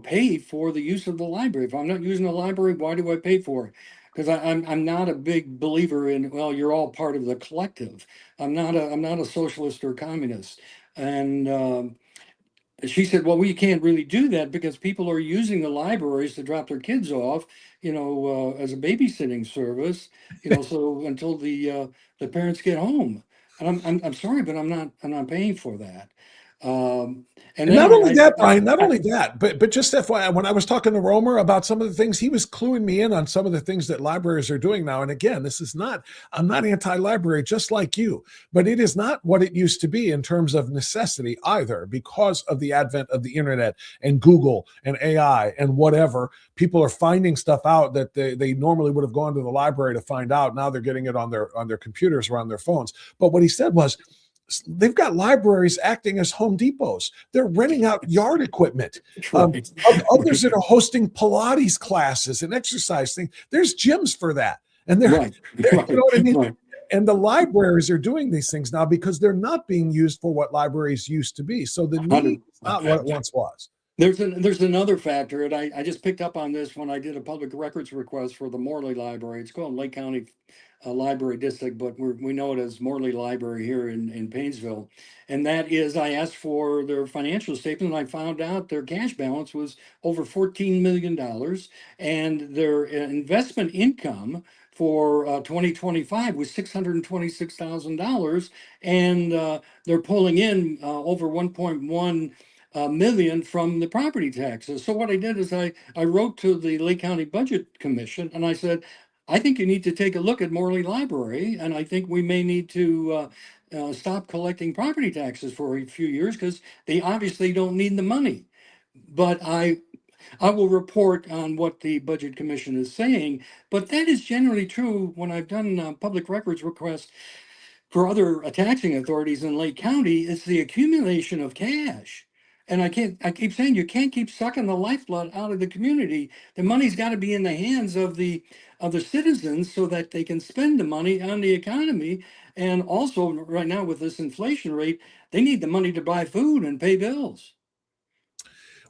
pay for the use of the library? If I'm not using the library, why do I pay for it? Because I'm not a big believer in, well, you're all part of the collective. I'm not a socialist or communist. And she said, well, we can't really do that because people are using the libraries to drop their kids off, as a babysitting service, so until the parents get home. And I'm sorry, but I'm not paying for that. And And then not only that, Brian, not I only that, but just FYI, when I was talking to Romer about some of the things, he was cluing me in on some of the things that libraries are doing now. And again, I'm not anti-library, just like you, but it is not what it used to be in terms of necessity either, because of the advent of the internet and Google and AI and whatever. People are finding stuff out that they normally would have gone to the library to find out. Now they're getting it on their computers or on their phones. But what he said was, they've got libraries acting as Home Depots. They're renting out yard equipment. right. Others that are hosting Pilates classes and exercise things. There's gyms for that. And Right, right, you know what I mean? right. And the libraries are doing these things now because they're not being used for what libraries used to be. So the need is not what it once was. There's another factor, and I just picked up on this when I did a public records request for the Morley Library. It's called Lake County Library District, but we know it as Morley Library here in Painesville. And that is, I asked for their financial statement, and I found out their cash balance was over $14 million, and their investment income for 2025 was $626,000, and they're pulling in over 1.1 million from the property taxes. So what I did is I wrote to the Lake County Budget Commission, and I said, I think you need to take a look at Morley Library, and I think we may need to stop collecting property taxes for a few years because they obviously don't need the money. But I will report on what the Budget Commission is saying. But that is generally true when I've done public records requests for other taxing authorities in Lake County. It's the accumulation of cash. And I keep saying, you can't keep sucking the lifeblood out of the community. The money's got to be in the hands of the citizens so that they can spend the money on the economy. And also right now with this inflation rate, they need the money to buy food and pay bills.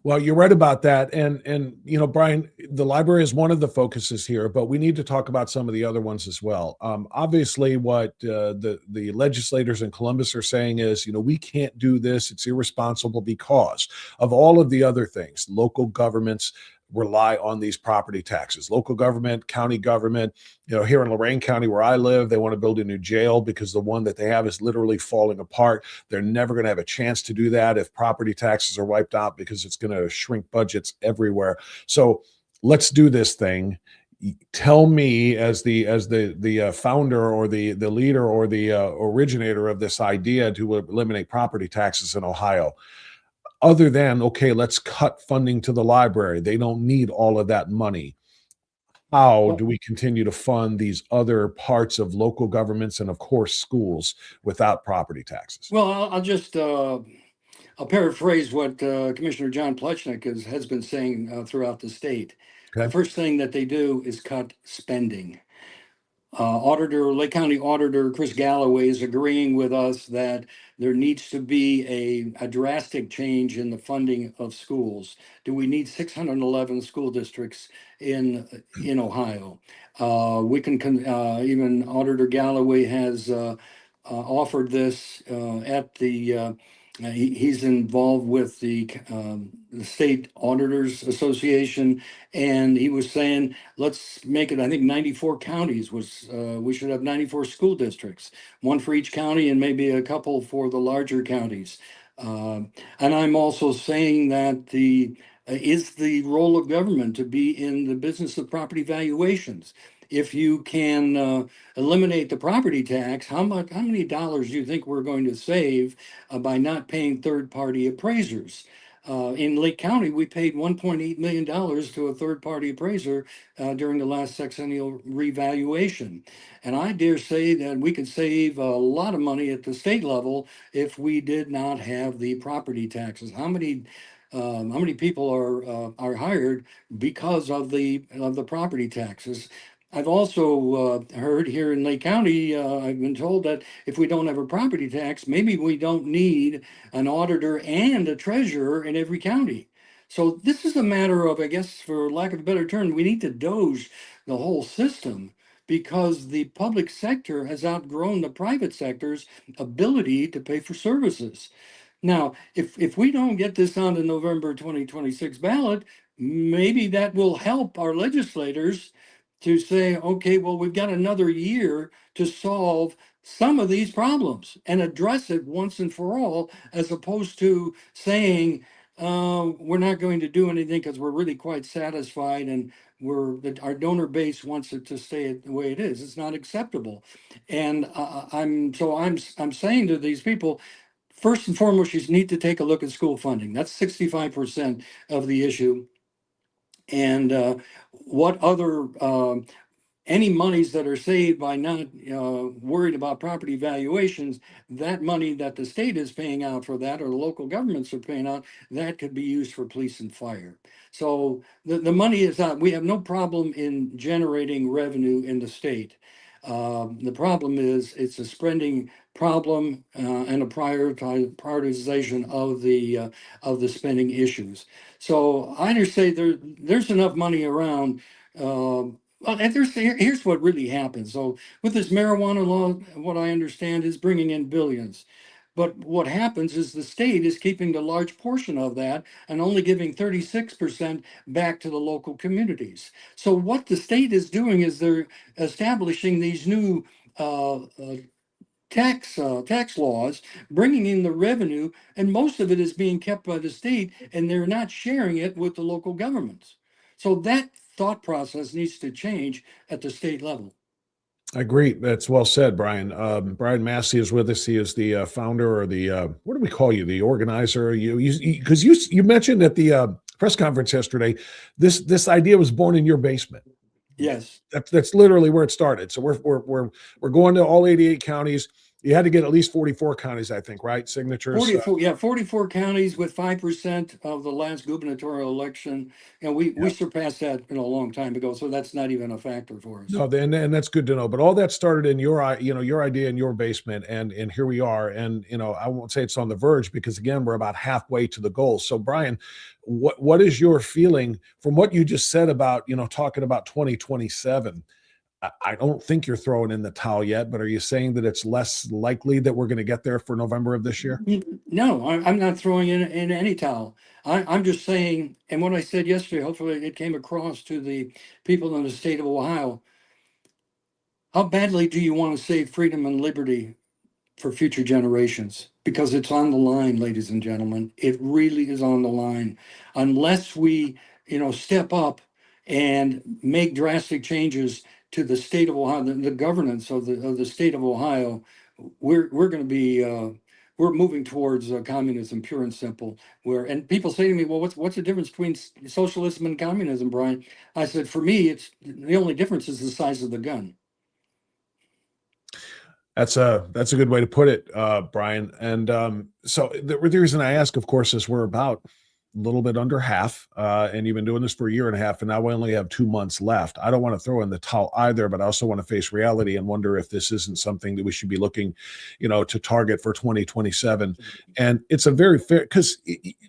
Well, you're right about that. And Brian, the library is one of the focuses here, but we need to talk about some of the other ones as well. Obviously, what the legislators in Columbus are saying is, we can't do this. It's irresponsible because of all of the other things. Local governments rely on these property taxes. Local government, county government, here in Lorain County where I live, they want to build a new jail because the one that they have is literally falling apart. They're never going to have a chance to do that if property taxes are wiped out because it's going to shrink budgets everywhere. So let's do this thing. Tell me, as the founder or the leader or the originator of this idea to eliminate property taxes in Ohio, other than, okay, let's cut funding to the library. They don't need all of that money. How do we continue to fund these other parts of local governments and, of course, schools without property taxes? Well, I'll paraphrase what Commissioner John Plechnik has been saying throughout the state. The Okay. first thing that they do is cut spending. Lake County Auditor Chris Galloway is agreeing with us that there needs to be a drastic change in the funding of schools. Do we need 611 school districts in Ohio? Even Auditor Galloway has offered this at the. He's involved with the State Auditors Association, and he was saying, let's make it, I think 94 counties was, we should have 94 school districts, one for each county and maybe a couple for the larger counties. And I'm also saying that is the role of government to be in the business of property valuations. If you can eliminate the property tax, how many dollars do you think we're going to save by not paying third-party appraisers? In Lake County, we paid $1.8 million to a third-party appraiser during the last sexennial revaluation. And I dare say that we could save a lot of money at the state level if we did not have the property taxes. How many people are hired because of the property taxes? I've also heard here in Lake County, I've been told that if we don't have a property tax, maybe we don't need an auditor and a treasurer in every county. So this is a matter of, I guess, for lack of a better term, we need to doge the whole system because the public sector has outgrown the private sector's ability to pay for services. Now, if we don't get this on the November 2026 ballot, maybe that will help our legislators to say, okay, well, we've got another year to solve some of these problems and address it once and for all, as opposed to saying, we're not going to do anything because we're really quite satisfied and our donor base wants it to stay the way it is. It's not acceptable. And I'm saying to these people, first and foremost, you need to take a look at school funding. That's 65% of the issue. And what other any monies that are saved by not worried about property valuations, that money that the state is paying out for that or the local governments are paying out, that could be used for police and fire. So the money is not, we have no problem in generating revenue in the state. The problem is it's a spending problem and a prioritization of the spending issues. So I understand there's enough money around. Well, and here's what really happens. So with this marijuana law, what I understand is bringing in billions. But what happens is the state is keeping the large portion of that and only giving 36% back to the local communities. So what the state is doing is they're establishing these new tax laws, bringing in the revenue, and most of it is being kept by the state, and they're not sharing it with the local governments. So that thought process needs to change at the state level. I agree. That's well said, Brian. Brian Massie is with us. He is the founder, or the what do we call you? The organizer. Because you mentioned at the press conference yesterday, this idea was born in your basement. Yes, that's literally where it started. So we're going to all 88 counties. You had to get at least 44 counties, I think, right? Signatures. 44 counties with 5% of the last gubernatorial election. And we surpassed that a long time ago. So that's not even a factor for us. No, and that's good to know. But all that started in your idea in your basement, and here we are. And I won't say it's on the verge because again, we're about halfway to the goal. So Brian, what is your feeling from what you just said about talking about 2027? I don't think you're throwing in the towel yet, but are you saying that it's less likely that we're going to get there for November of this year? No, I'm not throwing in any towel. I'm just saying, and what I said yesterday, hopefully it came across to the people in the state of Ohio. How badly do you want to save freedom and liberty for future generations? Because it's on the line, ladies and gentlemen. It really is on the line. Unless we, step up and make drastic changes to the state of Ohio, the governance of the state of Ohio, we're going to be we're moving towards communism, pure and simple. And people say to me, "Well, what's the difference between socialism and communism, Brian?" I said, "For me, it's the only difference is the size of the gun." That's a good way to put it, Brian. And so the reason I ask, of course, is we're about little bit under half, and you've been doing this for a year and a half, and now we only have 2 months left. I don't want to throw in the towel either, but I also want to face reality and wonder if this isn't something that we should be looking, to target for 2027. And it's a very fair, because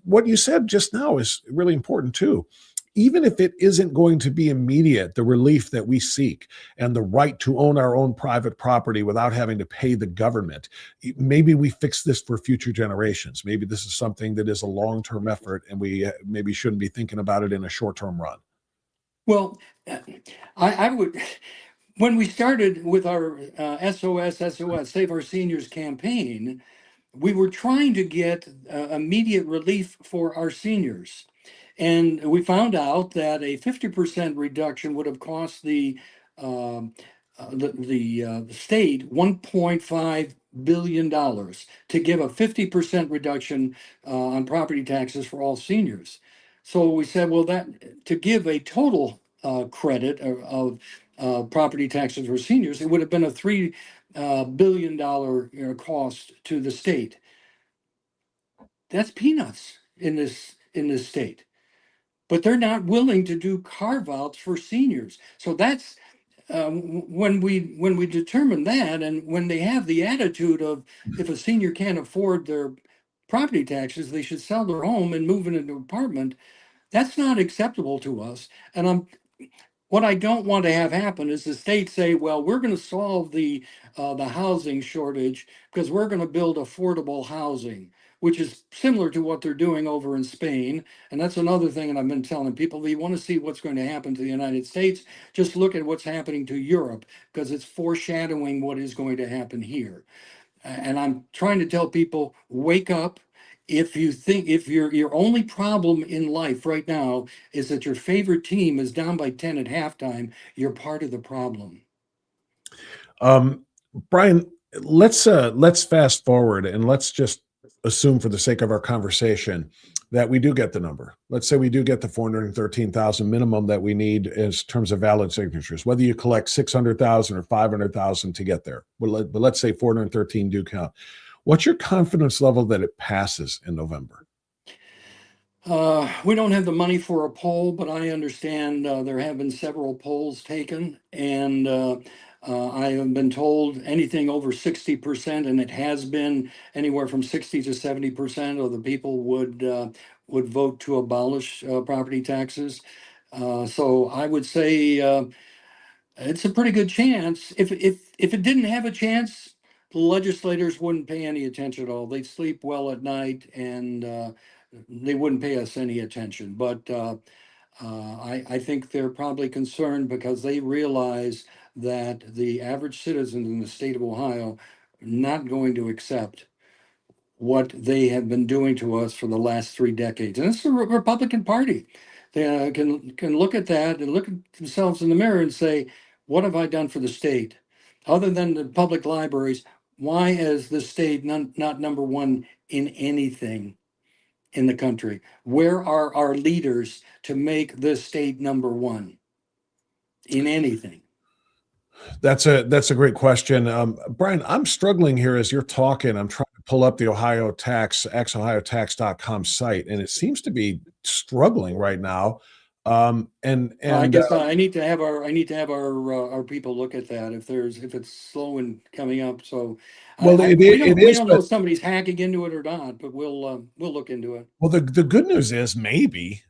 what you said just now is really important too. Even if it isn't going to be immediate, the relief that we seek and the right to own our own private property without having to pay the government, maybe we fix this for future generations. Maybe this is something that is a long-term effort, and we maybe shouldn't be thinking about it in a short-term run. Well, I would, when we started with our SOS, Save Our Seniors campaign, we were trying to get immediate relief for our seniors. And we found out that a 50% reduction would have cost the state $1.5 billion to give a 50% reduction on property taxes for all seniors. So we said, well, that to give a total credit of property taxes for seniors, it would have been a $3 billion cost to the state. That's peanuts in this state. But they're not willing to do carve-outs for seniors. So that's when we determine that, and when they have the attitude of, if a senior can't afford their property taxes, they should sell their home and move into an apartment. That's not acceptable to us. And what I don't want to have happen is the state say, well, we're going to solve the housing shortage because we're going to build affordable housing, which is similar to what they're doing over in Spain. And that's another thing that I've been telling people. If you want to see what's going to happen to the United States, just look at what's happening to Europe, because it's foreshadowing what is going to happen here. And I'm trying to tell people, wake up. If your only problem in life right now is that your favorite team is down by 10 at halftime, you're part of the problem. Brian, let's fast forward, and let's just assume, for the sake of our conversation, that we do get the number. Let's say we do get the 413,000 minimum that we need in terms of valid signatures, whether you collect 600,000 or 500,000 to get there. But let's say 413 do count. What's your confidence level that it passes in November? We don't have the money for a poll, but I understand there have been several polls taken, and I have been told anything over 60%, and it has been anywhere from 60 to 70% of the people would vote to abolish property taxes. So I would say it's a pretty good chance. If it didn't have a chance, the legislators wouldn't pay any attention at all. They'd sleep well at night, and they wouldn't pay us any attention. But I think they're probably concerned because they realize that the average citizen in the state of Ohio are not going to accept what they have been doing to us for the last 3 decades. And it's the Republican Party. They can look at that and look at themselves in the mirror and say, what have I done for the state? Other than the public libraries, why is the state not number one in anything in the country? Where are our leaders to make this state number one in anything? That's a great question. Brian, I'm struggling here as you're talking. I'm trying to pull up the Ohio Tax, xohiotax.com site, and it seems to be struggling right now. And I guess I need to have our people look at that if it's slow and coming up. So well, we don't know if somebody's hacking into it or not, but we'll look into it. Well, the good news is maybe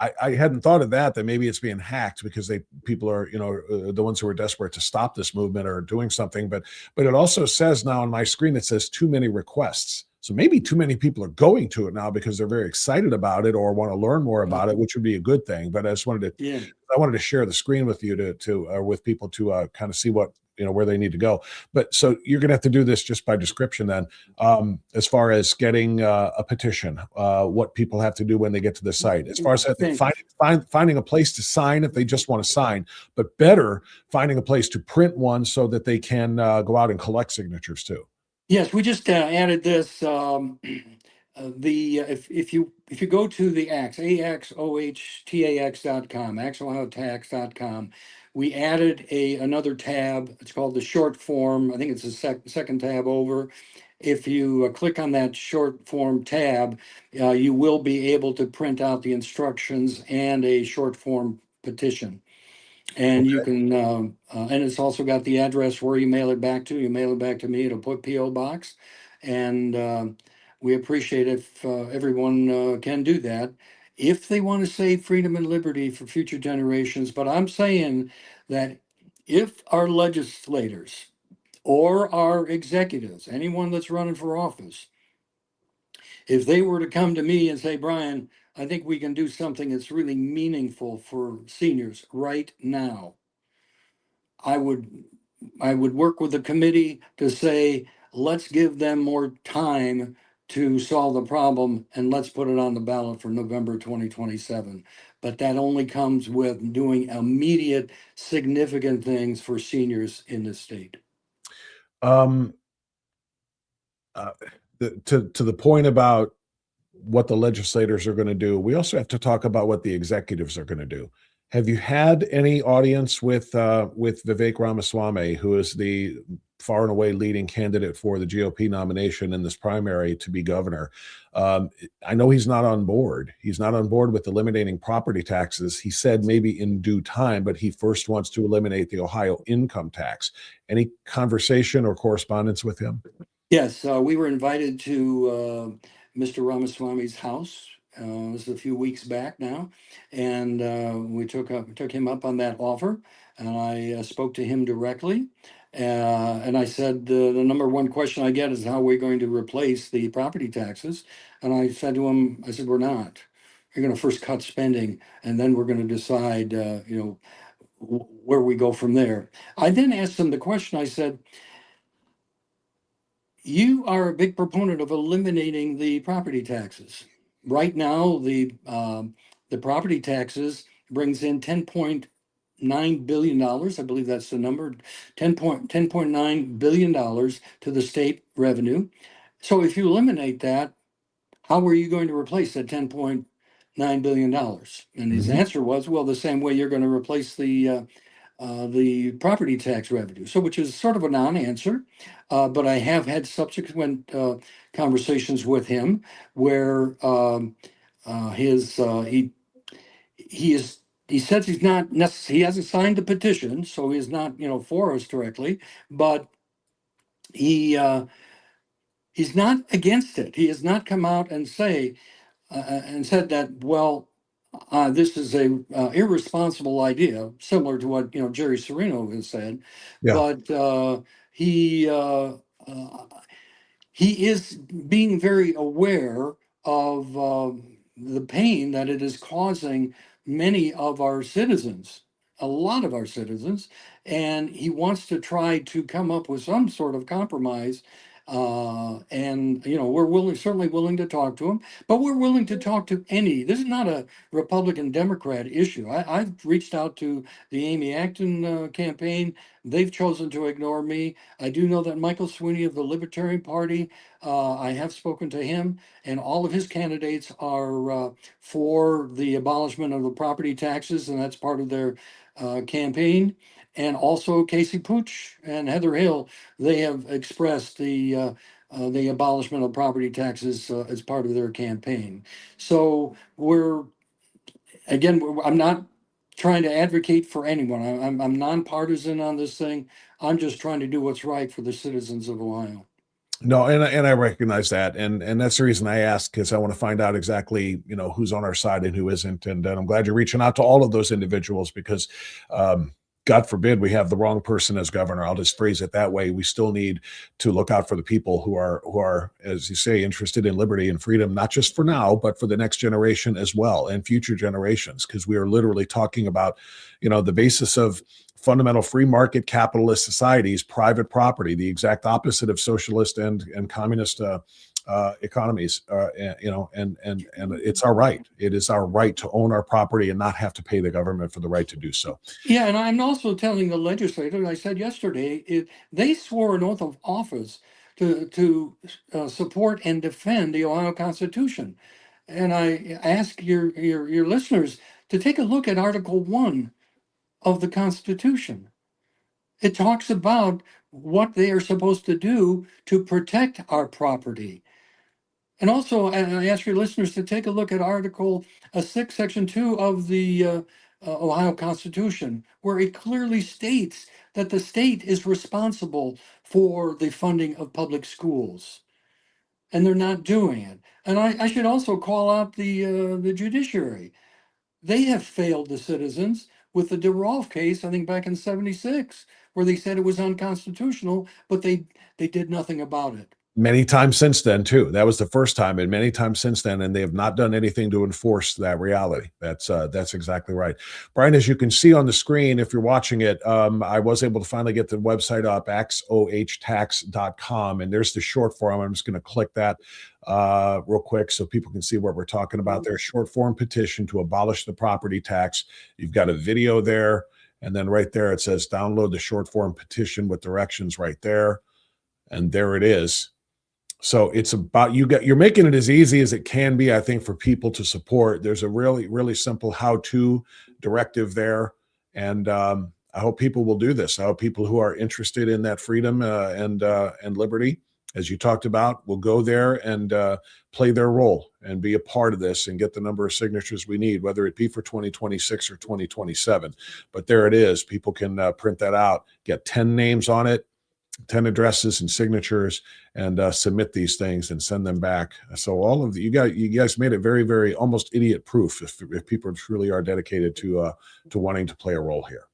I hadn't thought of that maybe it's being hacked because people are, the ones who are desperate to stop this movement are doing something. But it also says now on my screen, it says too many requests. So maybe too many people are going to it now because they're very excited about it or want to learn more about it, which would be a good thing. But I just wanted to share the screen with you with people to kind of see what, where they need to go. But so you're going to have to do this just by description then, as far as getting a petition, what people have to do when they get to the site, as far as finding a place to sign if they just want to sign, but better finding a place to print one so that they can go out and collect signatures too. Yes, we just added this. If you go to the axohtax.com, axohiotax.com, we added another tab. It's called the short form. I think it's the second tab over, if you click on that short form tab, you will be able to print out the instructions and a short form petition. And you can, and it's also got the address where you mail it back to. You mail it back to me, it'll put P.O. Box. And we appreciate if everyone can do that if they want to save freedom and liberty for future generations. But I'm saying that if our legislators or our executives, anyone that's running for office, if they were to come to me and say, Brian, I think we can do something that's really meaningful for seniors right now, I would work with the committee to say, let's give them more time to solve the problem and let's put it on the ballot for November 2027. But that only comes with doing immediate, significant things for seniors in the state. Um, to the point about what the legislators are going to do, we also have to talk about what the executives are going to do. Have you had any audience with Vivek Ramaswamy, who is the far and away leading candidate for the GOP nomination in this primary to be governor? I know he's not on board. He's not on board with eliminating property taxes. He said maybe in due time, but he first wants to eliminate the Ohio income tax. Any conversation or correspondence with him? Yes, we were invited to Mr. Ramaswamy's house. It was a few weeks back now, and we took him up on that offer, and I spoke to him directly. And I said, the number one question I get is how we're going to replace the property taxes. And I said to him, I said, we're not. You're going to first cut spending, and then we're going to decide, where we go from there. I then asked him the question. I said, you are a big proponent of eliminating the property taxes. Right now, the property taxes brings in $10.9 billion. I believe that's the number, $10.9 billion to the state revenue. So if you eliminate that, how are you going to replace that $10.9 billion? And his answer was, well, the same way you're going to replace the property tax revenue. So, which is sort of a non-answer, but I have had subsequent conversations with him where he says he's not he hasn't signed the petition, so he's not for us directly, but he's not against it. He has not come out and said that, well, this is a irresponsible idea, similar to what Jerry Serino has said. Yeah. But he is being very aware of the pain that it is causing many of our citizens, a lot of our citizens, and he wants to try to come up with some sort of compromise. And we're certainly willing to talk to him, but we're willing to talk to this is not a Republican Democrat issue. I've reached out to the Amy Acton campaign. They've chosen to ignore me. I do know that Michael Sweeney of the Libertarian Party, I have spoken to him, and all of his candidates are for the abolishment of the property taxes, and that's part of their campaign. And also Casey Pooch and Heather Hill, they have expressed the abolishment of property taxes as part of their campaign. So I'm not trying to advocate for anyone. I'm nonpartisan on this thing. I'm just trying to do what's right for the citizens of Ohio. No, and I recognize that, and that's the reason I asked, because I want to find out exactly who's on our side and who isn't, and I'm glad you're reaching out to all of those individuals, because God forbid we have the wrong person as governor. I'll just phrase it that way. We still need to look out for the people who are, as you say, interested in liberty and freedom, not just for now, but for the next generation as well, and future generations, because we are literally talking about, the basis of fundamental free market capitalist societies, private property, the exact opposite of socialist and communist economies, and it's our right. It is our right to own our property and not have to pay the government for the right to do so. Yeah, and I'm also telling the legislators, I said yesterday, they swore an oath of office to support and defend the Ohio Constitution. And I ask your listeners to take a look at Article 1 of the Constitution. It talks about what they are supposed to do to protect our property. And also, I ask your listeners to take a look at Article 6, Section 2 of the Ohio Constitution, where it clearly states that the state is responsible for the funding of public schools, and they're not doing it. And I should also call out the judiciary. They have failed the citizens with the DeRolf case, I think back in '76, where they said it was unconstitutional, but they did nothing about it. Many times since then, too. That was the first time, and many times since then, and they have not done anything to enforce that reality. That's exactly right. Brian, as you can see on the screen, if you're watching it, I was able to finally get the website up, xohtax.com, and there's the short form. I'm just going to click that real quick so people can see what we're talking about. There's short form petition to abolish the property tax. You've got a video there, and then right there it says download the short form petition with directions right there, and there it is. So it's about you're making it as easy as it can be, I think, for people to support. There's a really, really simple how-to directive there. And I hope people will do this. I hope people who are interested in that freedom and liberty, as you talked about, will go there and play their role and be a part of this and get the number of signatures we need, whether it be for 2026 or 2027. But there it is. People can print that out, get 10 names on it, 10 addresses and signatures, and submit these things and send them back. So all of you guys made it very, very almost idiot proof if people truly are dedicated to wanting to play a role here.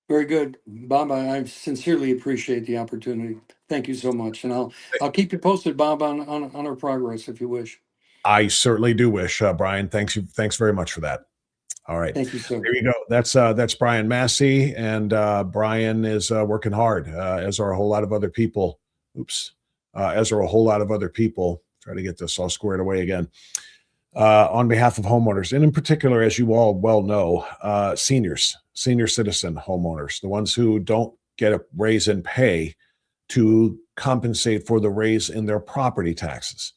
Very good, Bob. I sincerely appreciate the opportunity. Thank you so much, and I'll keep you posted, Bob, on our progress if you wish. I certainly do wish, Brian. Thanks very much for that. All right. Thank you, sir. There you go. That's Brian Massie, and Brian is working hard, as are a whole lot of other people. As are a whole lot of other people. Try to get this all squared away again. On behalf of homeowners, and in particular, as you all well know, senior citizen homeowners, the ones who don't get a raise in pay to compensate for the raise in their property taxes,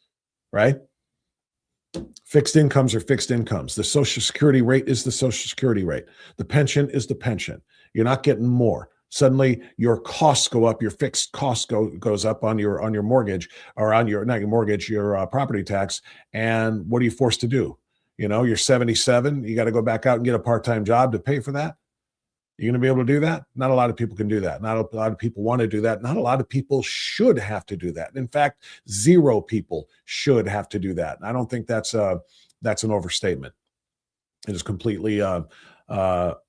right? Fixed incomes are fixed incomes. The Social Security rate is the Social Security rate. The pension is the pension. You're not getting more. Suddenly, your costs go up. Your fixed cost goes up on your mortgage, or on your not your mortgage, your property tax. And what are you forced to do? You're 77. You got to go back out and get a part-time job to pay for that. You're going to be able to do that? Not a lot of people can do that. Not a lot of people want to do that. Not a lot of people should have to do that. In fact, 0 people should have to do that. And I don't think that's an overstatement. It is completely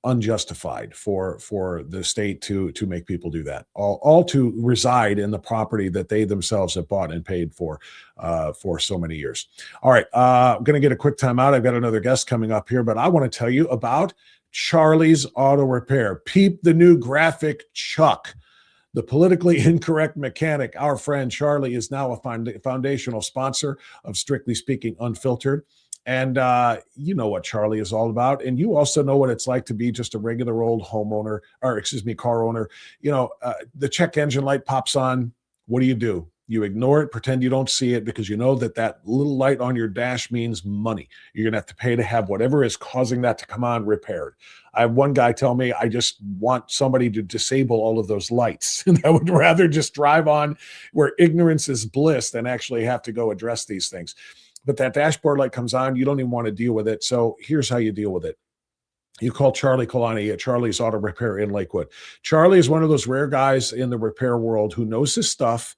unjustified for the state to make people do that. All to reside in the property that they themselves have bought and paid for so many years. All right, I'm going to get a quick time out. I've got another guest coming up here, but I want to tell you about Charlie's Auto Repair. Peep the new graphic Chuck. The politically incorrect mechanic, our friend Charlie, is now a foundational sponsor of Strictly Speaking Unfiltered. And you know what Charlie is all about. And you also know what it's like to be just a regular old car owner. The check engine light pops on. What do? You ignore it, pretend you don't see it, because you know that little light on your dash means money. You're going to have to pay to have whatever is causing that to come on repaired. I have one guy tell me, I just want somebody to disable all of those lights. And I would rather just drive on where ignorance is bliss than actually have to go address these things. But that dashboard light comes on, you don't even want to deal with it. So here's how you deal with it. You call Charlie Kalani at Charlie's Auto Repair in Lakewood. Charlie is one of those rare guys in the repair world who knows his stuff,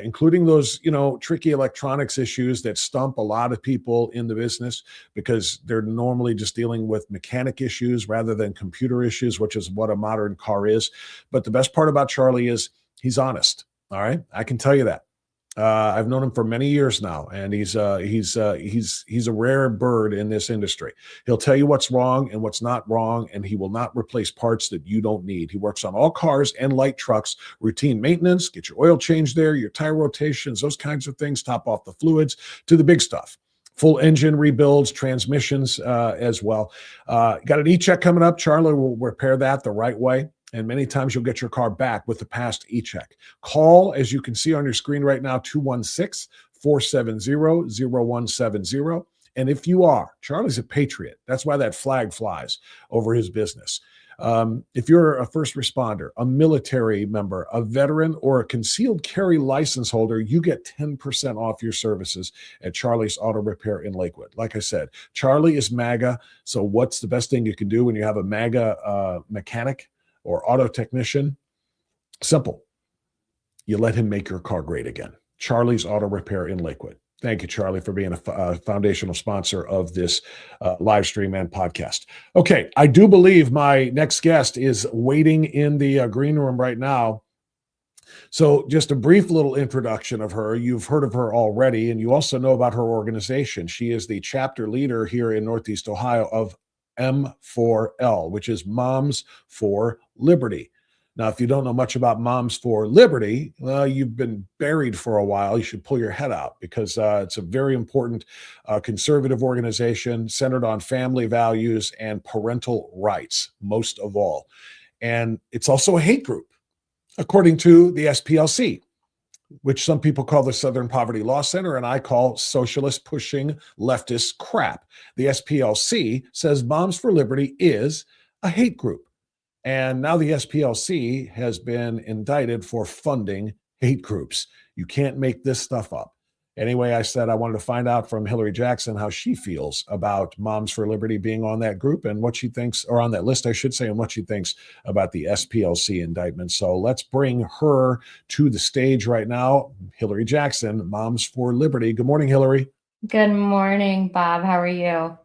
including those, tricky electronics issues that stump a lot of people in the business, because they're normally just dealing with mechanic issues rather than computer issues, which is what a modern car is. But the best part about Charlie is he's honest. All right. I can tell you that. I've known him for many years now, and he's a rare bird in this industry. He'll tell you what's wrong and what's not wrong, and he will not replace parts that you don't need. He works on all cars and light trucks, routine maintenance, get your oil changed there, your tire rotations, those kinds of things, top off the fluids, to the big stuff. Full engine rebuilds, transmissions as well. Got an e-check coming up. Charlie will repair that the right way. And many times you'll get your car back with the past e-check. Call, as you can see on your screen right now, 216-470-0170. And if you are, Charlie's a patriot. That's why that flag flies over his business. If you're a first responder, a military member, a veteran, or a concealed carry license holder, you get 10% off your services at Charlie's Auto Repair in Lakewood. Like I said, Charlie is MAGA. So what's the best thing you can do when you have a MAGA mechanic or auto technician? Simple. You let him make your car great again. Charlie's Auto Repair in Lakewood. Thank you, Charlie, for being a foundational sponsor of this live stream and podcast. Okay, I do believe my next guest is waiting in the green room right now. So just a brief little introduction of her. You've heard of her already, and you also know about her organization. She is the chapter leader here in Northeast Ohio of M4L, which is Moms for Liberty. Now, if you don't know much about Moms for Liberty, well, you've been buried for a while. You should pull your head out because it's a very important conservative organization centered on family values and parental rights, most of all. And it's also a hate group, according to the SPLC, which some people call the Southern Poverty Law Center, and I call Socialists Pushing Leftist Crap. The SPLC says Moms for Liberty is a hate group. And now the SPLC has been indicted for funding hate groups. You can't make this stuff up. Anyway, I said I wanted to find out from Hilary Jackson how she feels about Moms for Liberty being on that group and what she thinks, or on that list, I should say, and what she thinks about the SPLC indictment. So let's bring her to the stage right now. Hilary Jackson, Moms for Liberty. Good morning, Hilary. Good morning, Bob. How are you?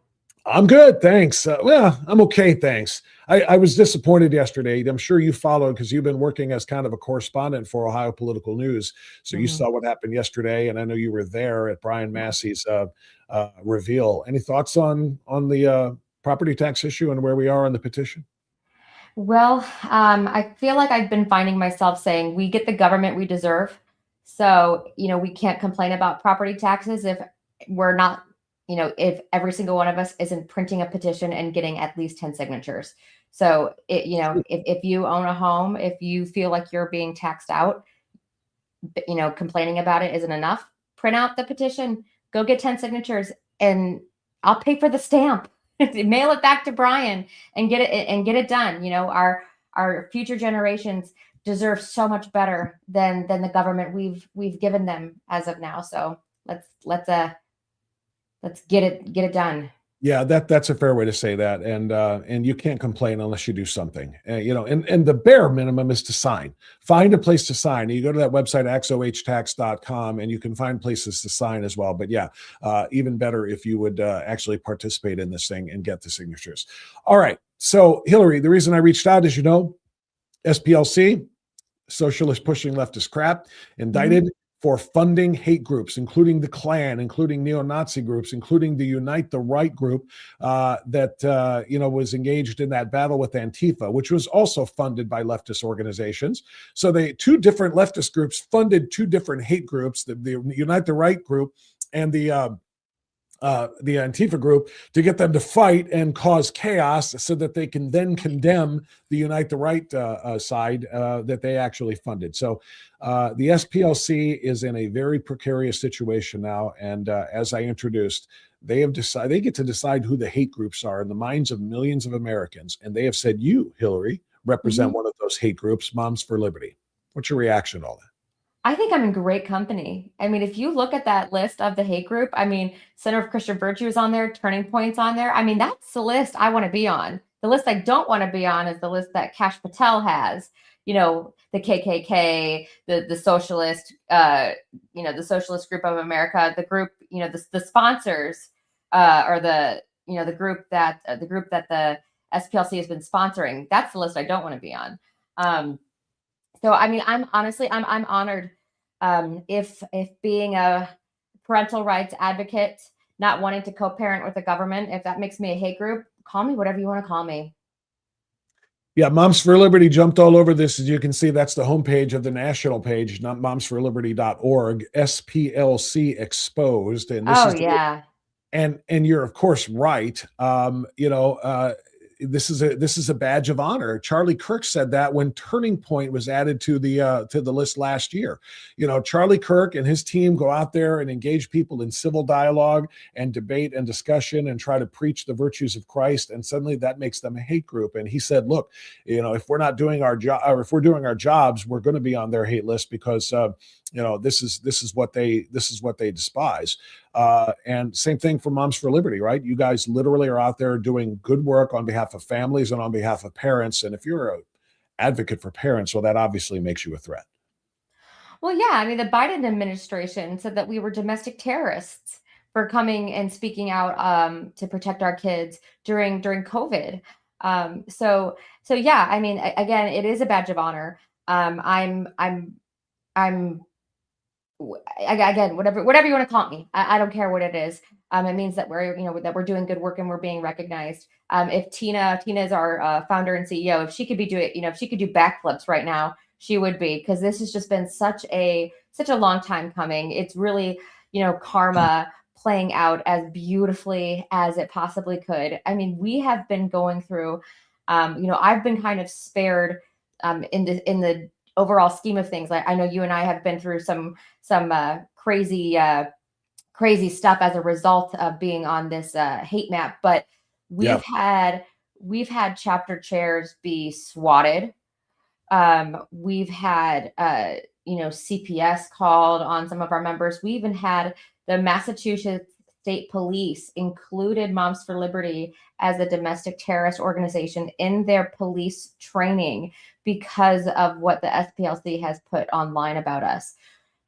I'm good, thanks. Well, I'm okay, thanks. I was disappointed yesterday. I'm sure you followed because you've been working as kind of a correspondent for Ohio Political News. So you saw what happened yesterday, and I know you were there at Brian Massie's reveal. Any thoughts on the property tax issue and where we are on the petition? Well, I feel like I've been finding myself saying we get the government we deserve. So, we can't complain about property taxes if we're not, if every single one of us isn't printing a petition and getting at least 10 signatures. So, if you own a home, if you feel like you're being taxed out, complaining about it isn't enough, print out the petition, go get 10 signatures, and I'll pay for the stamp. Mail it back to Brian and get it done. Our future generations deserve so much better than the government we've given them as of now. So let's get it done. Yeah, that's a fair way to say that. And you can't complain unless you do something. And the bare minimum is to sign. Find a place to sign. You go to that website, xohtax.com, and you can find places to sign as well. But yeah, even better if you would actually participate in this thing and get the signatures. All right. So Hilary, the reason I reached out is, SPLC, Socialists Pushing Leftist Crap, indicted for funding hate groups, including the Klan, including neo-Nazi groups, including the Unite the Right group that was engaged in that battle with Antifa, which was also funded by leftist organizations. So two different leftist groups funded two different hate groups, the Unite the Right group and the Antifa group, to get them to fight and cause chaos so that they can then condemn the Unite the Right side that they actually funded. So the SPLC is in a very precarious situation now. And as I introduced, they get to decide who the hate groups are in the minds of millions of Americans. And they have said, you, Hilary, represent one of those hate groups, Moms for Liberty. What's your reaction to all that? I think I'm in great company. I mean, if you look at that list of the hate group, Center of Christian Virtue is on there, Turning Point's on there. That's the list I want to be on. The list I don't want to be on is the list that Kash Patel has. The KKK, the socialist, the Socialist Group of America, the group, the sponsors, or the group that the SPLC has been sponsoring. That's the list I don't want to be on. So, I'm honored if being a parental rights advocate, not wanting to co-parent with the government, if that makes me a hate group, call me whatever you want to call me. Yeah, Moms for Liberty jumped all over this. As you can see, that's the homepage of the national page, not momsforliberty.org, SPLC exposed. And this and and you're of course right. this is a badge of honor. Charlie Kirk said that when Turning Point was added to the list last year. Charlie Kirk and his team go out there and engage people in civil dialogue and debate and discussion and try to preach the virtues of Christ, and suddenly that makes them a hate group. And he said, look, if we're not doing our job, or if we're doing our jobs, we're going to be on their hate list, because this is what they despise. And same thing for Moms for Liberty, right? You guys literally are out there doing good work on behalf of families and on behalf of parents. And if you're an advocate for parents, well, that obviously makes you a threat. Well, yeah, I mean, the Biden administration said that we were domestic terrorists for coming and speaking out to protect our kids during COVID. So yeah, I mean, again, it is a badge of honor. Again, whatever you want to call me, I don't care what it is. It means that we're doing good work and we're being recognized. If Tina is our founder and CEO, if she could be doing, if she could do backflips right now, she would be, because this has just been such a long time coming. It's really, karma playing out as beautifully as it possibly could. I mean, we have been going through, I've been kind of spared in the overall scheme of things. Like, I know you and I have been through some crazy stuff as a result of being on this hate map, but we've had chapter chairs be swatted. We've had CPS called on some of our members. We even had the Massachusetts State Police included Moms for Liberty as a domestic terrorist organization in their police training because of what the SPLC has put online about us.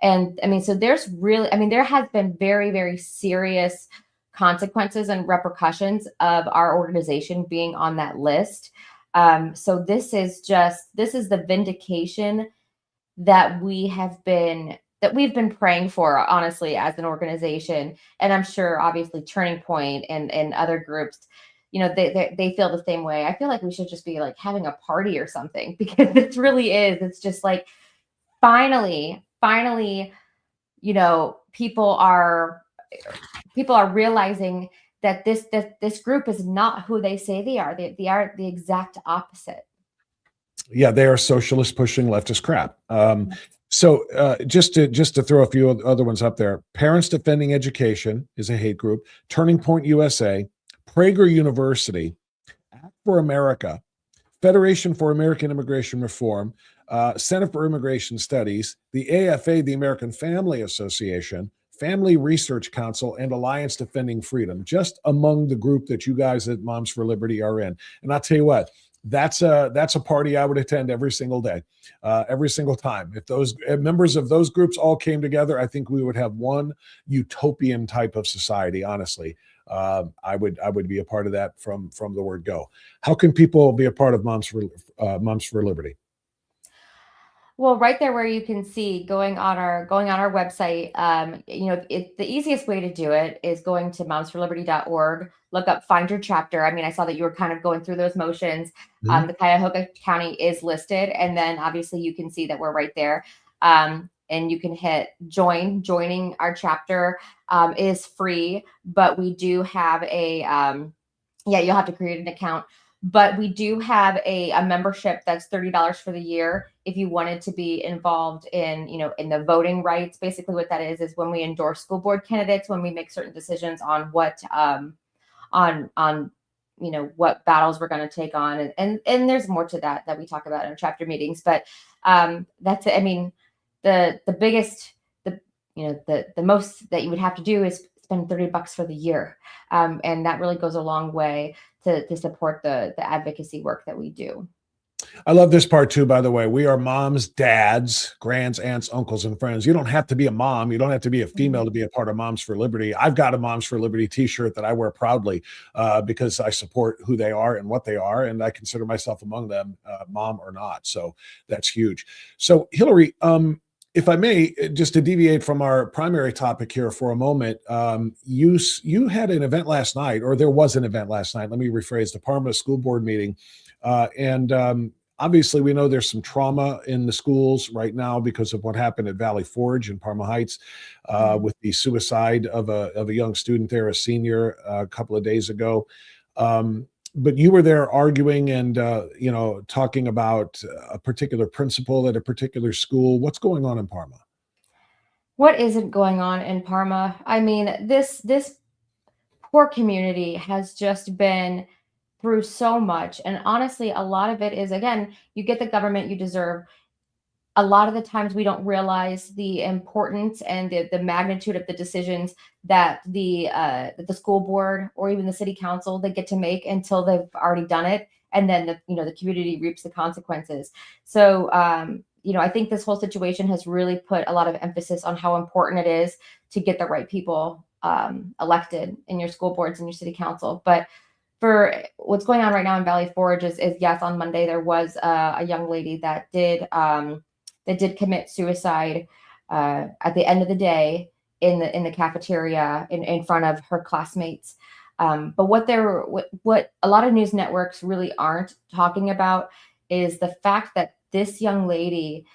And I mean, so there has been very, very serious consequences and repercussions of our organization being on that list. So this is the vindication that we've been praying for, honestly, as an organization. And I'm sure obviously Turning Point and other groups, they feel the same way. I feel like we should just be like having a party or something, because this really is. It's just like, finally, people are realizing that this group is not who they say they are. They are the exact opposite. Yeah, they are socialists pushing leftist crap. So just to throw a few other ones up there, Parents Defending Education is a hate group. Turning Point USA, Prager University, Act for America, Federation for American Immigration Reform, Center for Immigration Studies, the AFA, the American Family Association, Family Research Council, and Alliance Defending Freedom, just among the group that you guys at Moms for Liberty are in. And I'll tell you what, that's a party I would attend every single day, every single time. If those members of those groups all came together, I think we would have one utopian type of society, honestly. I would be a part of that from the word go. How can people be a part of Moms for Liberty? Well, right there where you can see going on our website, the easiest way to do it is going to momsforliberty.org, look up, find your chapter. I mean, I saw that you were kind of going through those motions. Mm-hmm. The Cuyahoga County is listed, and then obviously you can see that we're right there. And you can hit join. Joining our chapter is free, but we do have you'll have to create an account. But we do have a membership that's $30 for the year if you wanted to be involved in the voting rights. Basically what that is when we endorse school board candidates, when we make certain decisions on what what battles we're going to take on. And there's more to that we talk about in our chapter meetings. But that's it. I mean, the biggest, the most that you would have to do is spend $30 for the year. And that really goes a long way to support the advocacy work that we do. I love this part too, by the way. We are moms, dads, grands, aunts, uncles, and friends. You don't have to be a mom. You don't have to be a female to be a part of Moms for Liberty. I've got a Moms for Liberty t-shirt that I wear proudly because I support who they are and what they are. And I consider myself among them, mom or not. So that's huge. So Hilary, if I may, just to deviate from our primary topic here for a moment, you had an event last night, or there was an event last night. Let me rephrase, the Parma School Board meeting. And obviously, we know there's some trauma in the schools right now because of what happened at Valley Forge in Parma Heights with the suicide of a young student there, a senior, a couple of days ago. but you were there arguing and talking about a particular principal at a particular school. What's going on in Parma? What isn't going on in Parma? I mean, this poor community has just been through so much, and honestly, a lot of it is, again, you get the government you deserve. A lot of the times we don't realize the importance and the magnitude of the decisions that the school board or even the city council they get to make until they've already done it, and then the community reaps the consequences. So I think this whole situation has really put a lot of emphasis on how important it is to get the right people elected in your school boards and your city council. But for what's going on right now in Valley Forge is yes, on Monday there was a young lady that did commit suicide at the end of the day in the cafeteria in front of her classmates. But what a lot of news networks really aren't talking about is the fact that this young lady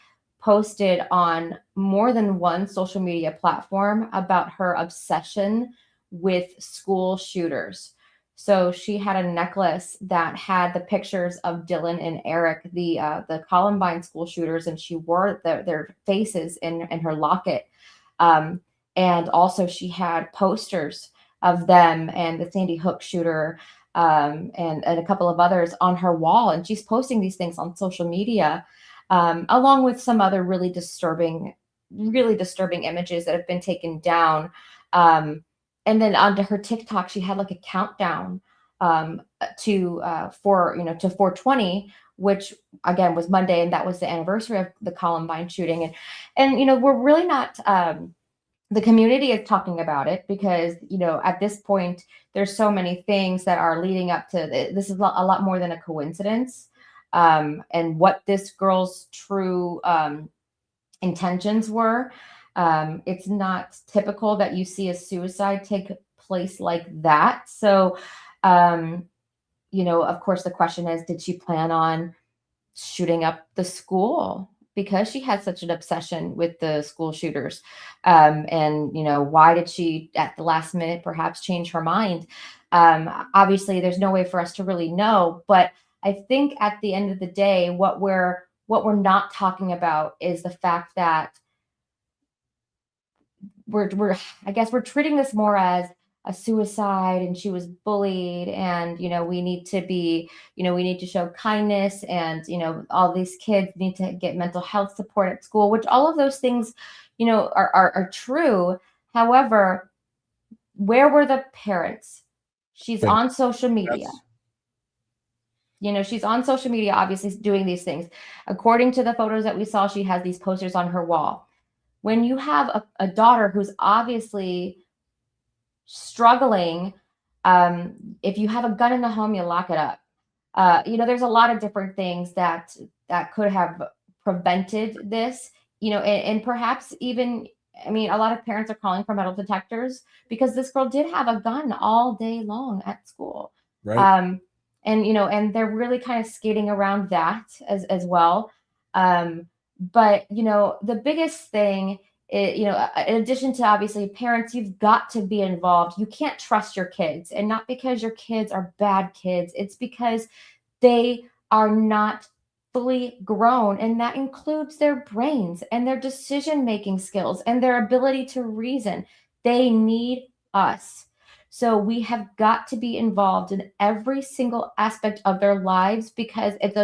posted on more than one social media platform about her obsession with school shooters. So she had a necklace that had the pictures of Dylan and Eric, the Columbine school shooters, and she wore their faces in her locket. And also she had posters of them and the Sandy Hook shooter and a couple of others on her wall. And she's posting these things on social media, along with some other really disturbing images that have been taken down. And then onto her TikTok, she had like a countdown to 420, which again was Monday, and that was the anniversary of the Columbine shooting. And we're really not. The community is talking about it because at this point there's so many things that are leading up to this. Is a lot more than a coincidence, and what this girl's true intentions were. It's not typical that you see a suicide take place like that. So, of course, the question is, did she plan on shooting up the school because she had such an obsession with the school shooters? And why did she at the last minute perhaps change her mind? Obviously, there's no way for us to really know. But I think at the end of the day, what we're not talking about is the fact that we're treating this more as a suicide, and she was bullied, and we need to show kindness, and all these kids need to get mental health support at school, which all of those things are true. However, where were the parents? She's on social media. She's on social media, obviously doing these things. According to the photos that we saw, she has these posters on her wall. When you have a daughter who's obviously struggling, if you have a gun in the home, you lock it up. There's a lot of different things that could have prevented this, and perhaps even, a lot of parents are calling for metal detectors because this girl did have a gun all day long at school. Right. And they're really kind of skating around that as well. But, the biggest thing is, in addition to obviously parents, you've got to be involved. You can't trust your kids, and not because your kids are bad kids. It's because they are not fully grown, and that includes their brains and their decision-making skills and their ability to reason. They need us. So we have got to be involved in every single aspect of their lives because it's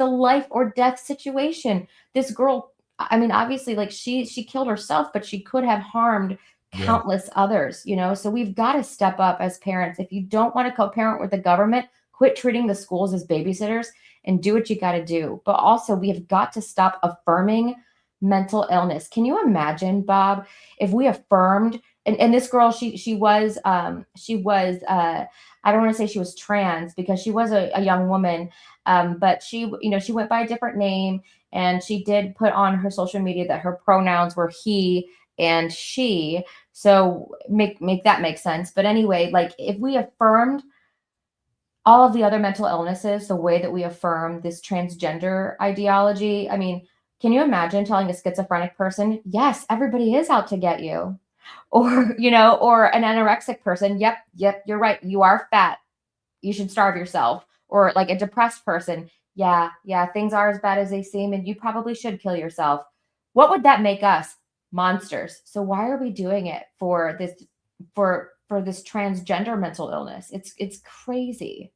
a life or death situation. This girl, obviously, like she killed herself, but she could have harmed countless others, so we've got to step up as parents. If you don't want to co-parent with the government, quit treating the schools as babysitters and do what you got to do. But also, we have got to stop affirming mental illness. Can you imagine, Bob, if we affirmed, and this girl, she was I don't want to say she was trans because she was a young woman, but she went by a different name, and she did put on her social media that her pronouns were he and she. So make that make sense. But anyway, like if we affirmed all of the other mental illnesses the way that we affirm this transgender ideology, can you imagine telling a schizophrenic person, yes, everybody is out to get you? Or, or an anorexic person, yep, you're right, you are fat. you should starve yourself, or like a depressed person, yeah, things are as bad as they seem, and you probably should kill yourself. What would that make us? Monsters. So why are we doing it for this, for this transgender mental illness? It's crazy.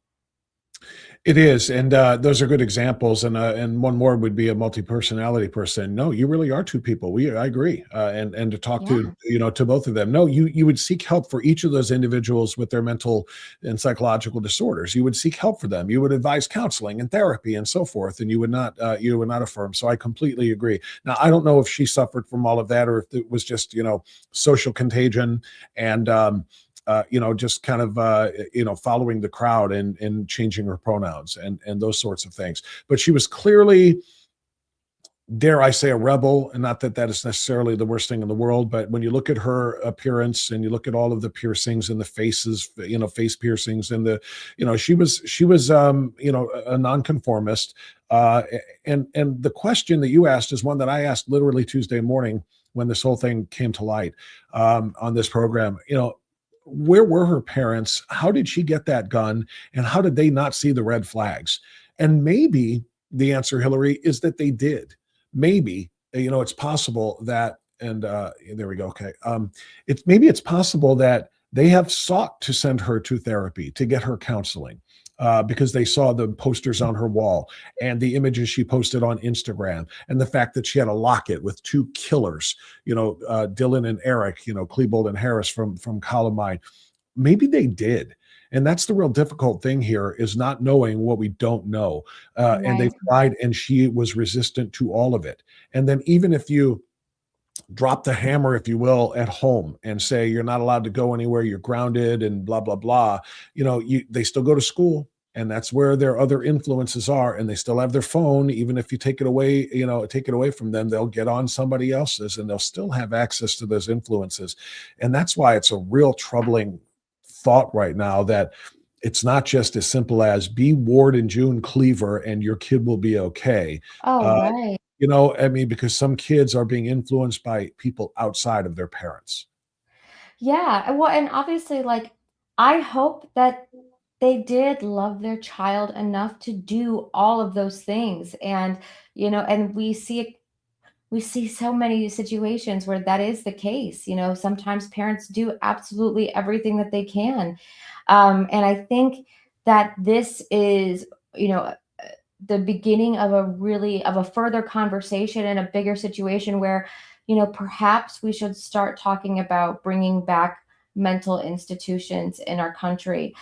It is, and those are good examples. And one more would be a multi-personality person. No, you really are two people. I agree. And to talk Yeah. to both of them. No, you would seek help for each of those individuals with their mental and psychological disorders. You would seek help for them. You would advise counseling and therapy and so forth. And you would not affirm. So I completely agree. Now I don't know if she suffered from all of that, or if it was just social contagion and just kind of, following the crowd and changing her pronouns and those sorts of things. But she was clearly, dare I say, a rebel. And not that that is necessarily the worst thing in the world, but when you look at her appearance and you look at all of the piercings in the faces, face piercings, and she was a nonconformist. And the question that you asked is one that I asked literally Tuesday morning when this whole thing came to light, on this program. Where were her parents? How did she get that gun? And how did they not see the red flags? And maybe the answer, Hilary, is that they did. Maybe, it's possible that, and there we go. Okay. It's possible that they have sought to send her to therapy, to get her counseling. Because they saw the posters on her wall and the images she posted on Instagram, and the fact that she had a locket with two killers, Dylan and Eric, Klebold and Harris from Columbine. Maybe they did. And that's the real difficult thing here, is not knowing what we don't know. And they tried, and she was resistant to all of it. And then even if you drop the hammer, if you will, at home and say you're not allowed to go anywhere, you're grounded and blah, blah, blah, they still go to school. And that's where their other influences are. And they still have their phone. Even if you take it away, from them, they'll get on somebody else's and they'll still have access to those influences. And that's why it's a real troubling thought right now, that it's not just as simple as be Ward and June Cleaver and your kid will be okay. Oh, right. Because some kids are being influenced by people outside of their parents. Yeah. Well, and obviously, I hope that they did love their child enough to do all of those things. And, and we see so many situations where that is the case. Sometimes parents do absolutely everything that they can. And I think that this is, the beginning of a further conversation and a bigger situation where, perhaps we should start talking about bringing back mental institutions in our country,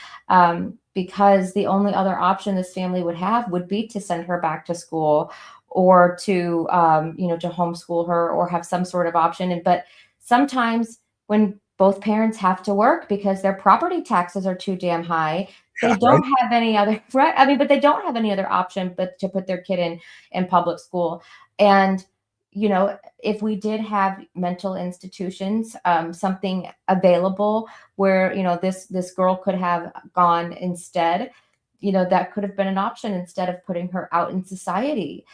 because the only other option this family would have would be to send her back to school, or to, to homeschool her, or have some sort of option. But sometimes when both parents have to work because their property taxes are too damn high, they don't have any other, right? But they don't have any other option but to put their kid in public school. And, if we did have mental institutions, something available where, this girl could have gone instead, that could have been an option instead of putting her out in society.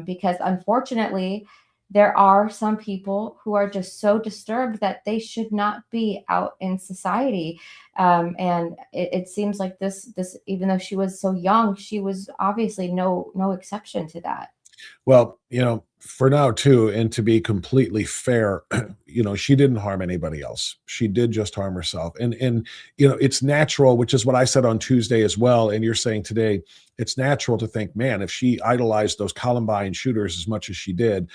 Because unfortunately, there are some people who are just so disturbed that they should not be out in society. And it seems like this, even though she was so young, she was obviously no exception to that. Well, for now too, and to be completely fair, she didn't harm anybody else. She did just harm herself. And it's natural, which is what I said on Tuesday as well. And you're saying today, it's natural to think, man, if she idolized those Columbine shooters as much as she did,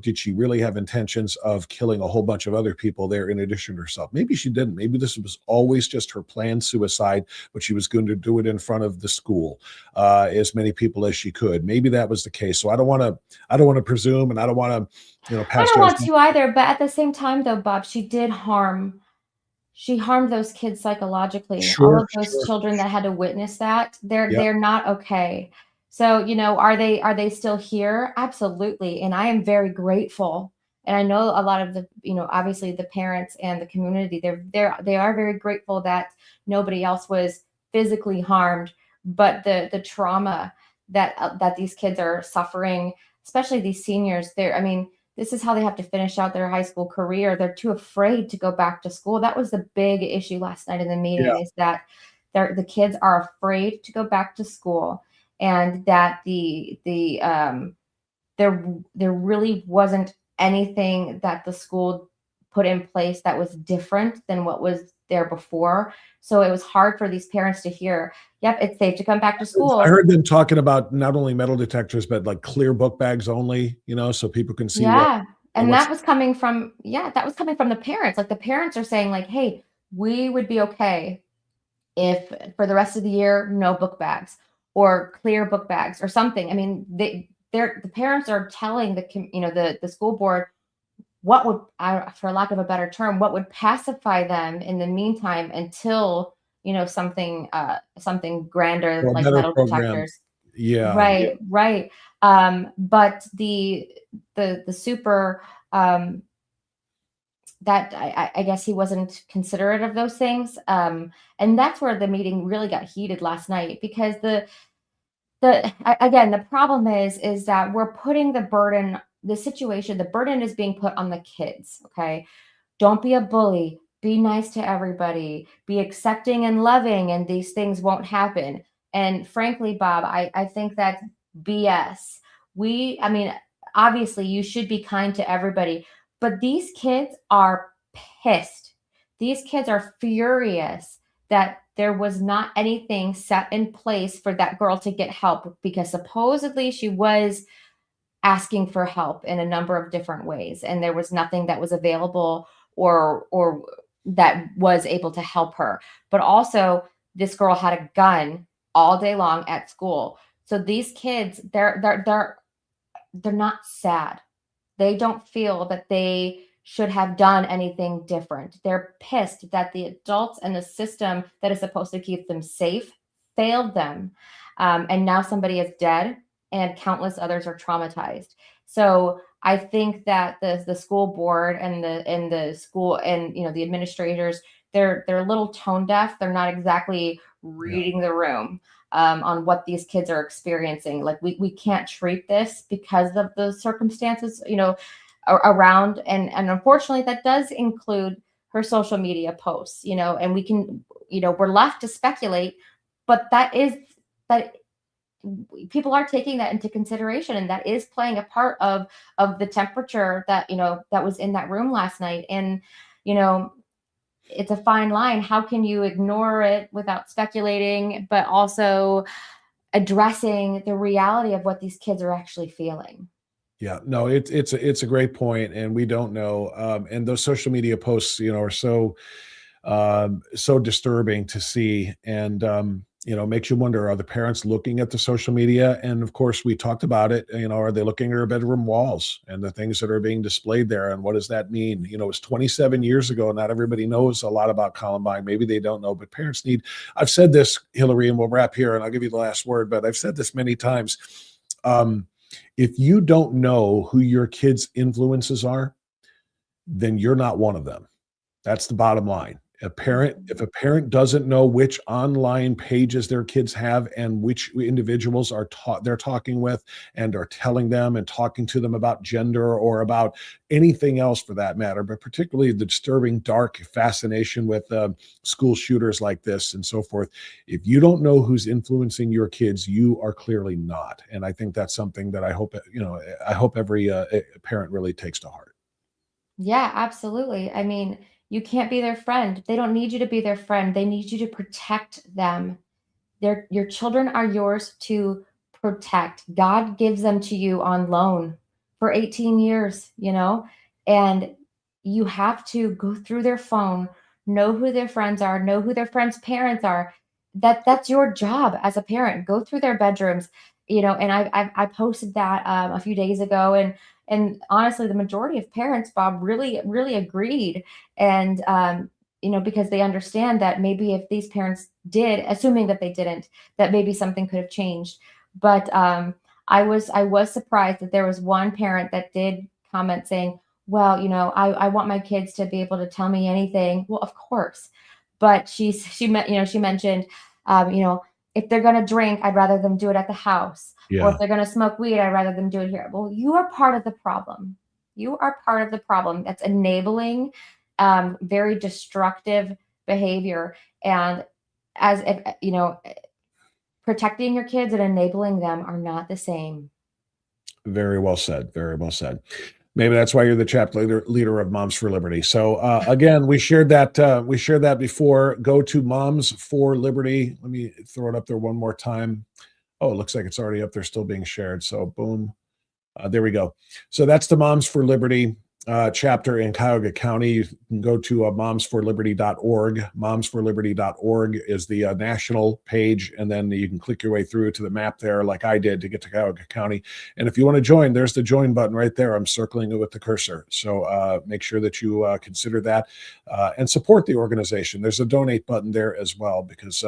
did she really have intentions of killing a whole bunch of other people there in addition to herself? Maybe she didn't. Maybe this was always just her planned suicide, but she was going to do it in front of the school, as many people as she could. Maybe that was the case. So I don't want to presume, and I don't want to, I don't want to either. But at the same time, though, Bob, she harmed those kids psychologically. All of those children that had to witness that, they're not okay. So, are they still here? Absolutely. And I am very grateful. And I know a lot of the, obviously the parents and the community, they are very grateful that nobody else was physically harmed, but the trauma that these kids are suffering, especially these seniors, this is how they have to finish out their high school career. They're too afraid to go back to school. That was the big issue last night in the meeting, is that The kids are afraid to go back to school, and that there really wasn't anything that the school put in place that was different than what was there before. So it was hard for these parents to hear, yep, it's safe to come back to school. I heard them talking about not only metal detectors, but like clear book bags only, so people can see Yeah. And what's- that was coming from, that was coming from the parents. Like the parents are saying like, hey, we would be okay if for the rest of the year, no book bags or clear book bags or something. I mean, the parents are telling the school board what would, for lack of a better term, what would pacify them in the meantime until, something grander Or a like better metal program. detectors. Yeah. Right. But the super, that I guess he wasn't considerate of those things. And that's where the meeting really got heated last night, because again, the problem is that we're putting the burden is being put on the kids. Okay. Don't be a bully, be nice to everybody, be accepting and loving, and these things won't happen. And frankly, Bob, I think that's BS. Obviously you should be kind to everybody, but these kids are pissed. These kids are furious that there was not anything set in place for that girl to get help, because supposedly she was asking for help in a number of different ways, and there was nothing that was available or that was able to help her. But also, this girl had a gun all day long at school. So these kids, they're not sad. They don't feel that they should have done anything different. They're pissed that the adults and the system that is supposed to keep them safe failed them. And now somebody is dead and countless others are traumatized. So I think that the school board and the school and the administrators, they're a little tone deaf. They're not exactly reading the room on what these kids are experiencing. Like we can't treat this because of the circumstances, around. And unfortunately, that does include her social media posts, and we can, we're left to speculate, but that people are taking that into consideration, and that is playing a part of the temperature that that was in that room last night. And it's a fine line. How can you ignore it without speculating, but also addressing the reality of what these kids are actually feeling? Yeah, no, it's a great point, and we don't know. And those social media posts, are so disturbing to see, and makes you wonder: are the parents looking at the social media? And of course, we talked about it. Are they looking at our bedroom walls and the things that are being displayed there? And what does that mean? It's 27 years ago. Not everybody knows a lot about Columbine. Maybe they don't know, but parents need. I've said this, Hilary, and we'll wrap here, and I'll give you the last word. But I've said this many times. If you don't know who your kids' influences are, then you're not one of them. That's the bottom line. If a parent doesn't know which online pages their kids have and which individuals they're talking with and are telling them and talking to them about gender or about anything else for that matter, but particularly the disturbing, dark fascination with school shooters like this and so forth. If you don't know who's influencing your kids, you are clearly not. And I think that's something that I hope every parent really takes to heart. Yeah, absolutely. You can't be their friend. They don't need you to be their friend. They need you to protect them. Your children are yours to protect. God gives them to you on loan for 18 years, and you have to go through their phone, know who their friends are, know who their friends' parents are. That's your job as a parent. Go through their bedrooms, and I posted that a few days ago, and honestly, the majority of parents, Bob, really, really agreed. And, because they understand that maybe if these parents did, assuming that they didn't, that maybe something could have changed. But I was surprised that there was one parent that did comment saying, well, I want my kids to be able to tell me anything. Well, of course. But she mentioned, if they're going to drink, I'd rather them do it at the house. Yeah. Or if they're going to smoke weed, I'd rather them do it here. Well, you are part of the problem. You are part of the problem that's enabling very destructive behavior. And as if, protecting your kids and enabling them are not the same. Very well said. Very well said. Maybe that's why you're the chapter leader of Moms for Liberty. So again, we shared that. We shared that before. Go to Moms for Liberty. Let me throw it up there one more time. Oh, it looks like it's already up there, still being shared. So boom, there we go. So that's the Moms for Liberty chapter in Cuyahoga County. You can go to momsforliberty.org. Momsforliberty.org is the national page, and then you can click your way through to the map there like I did to get to Cuyahoga County. And if you want to join, there's the join button right there. I'm circling it with the cursor. So make sure that you consider that and support the organization. There's a donate button there as well, because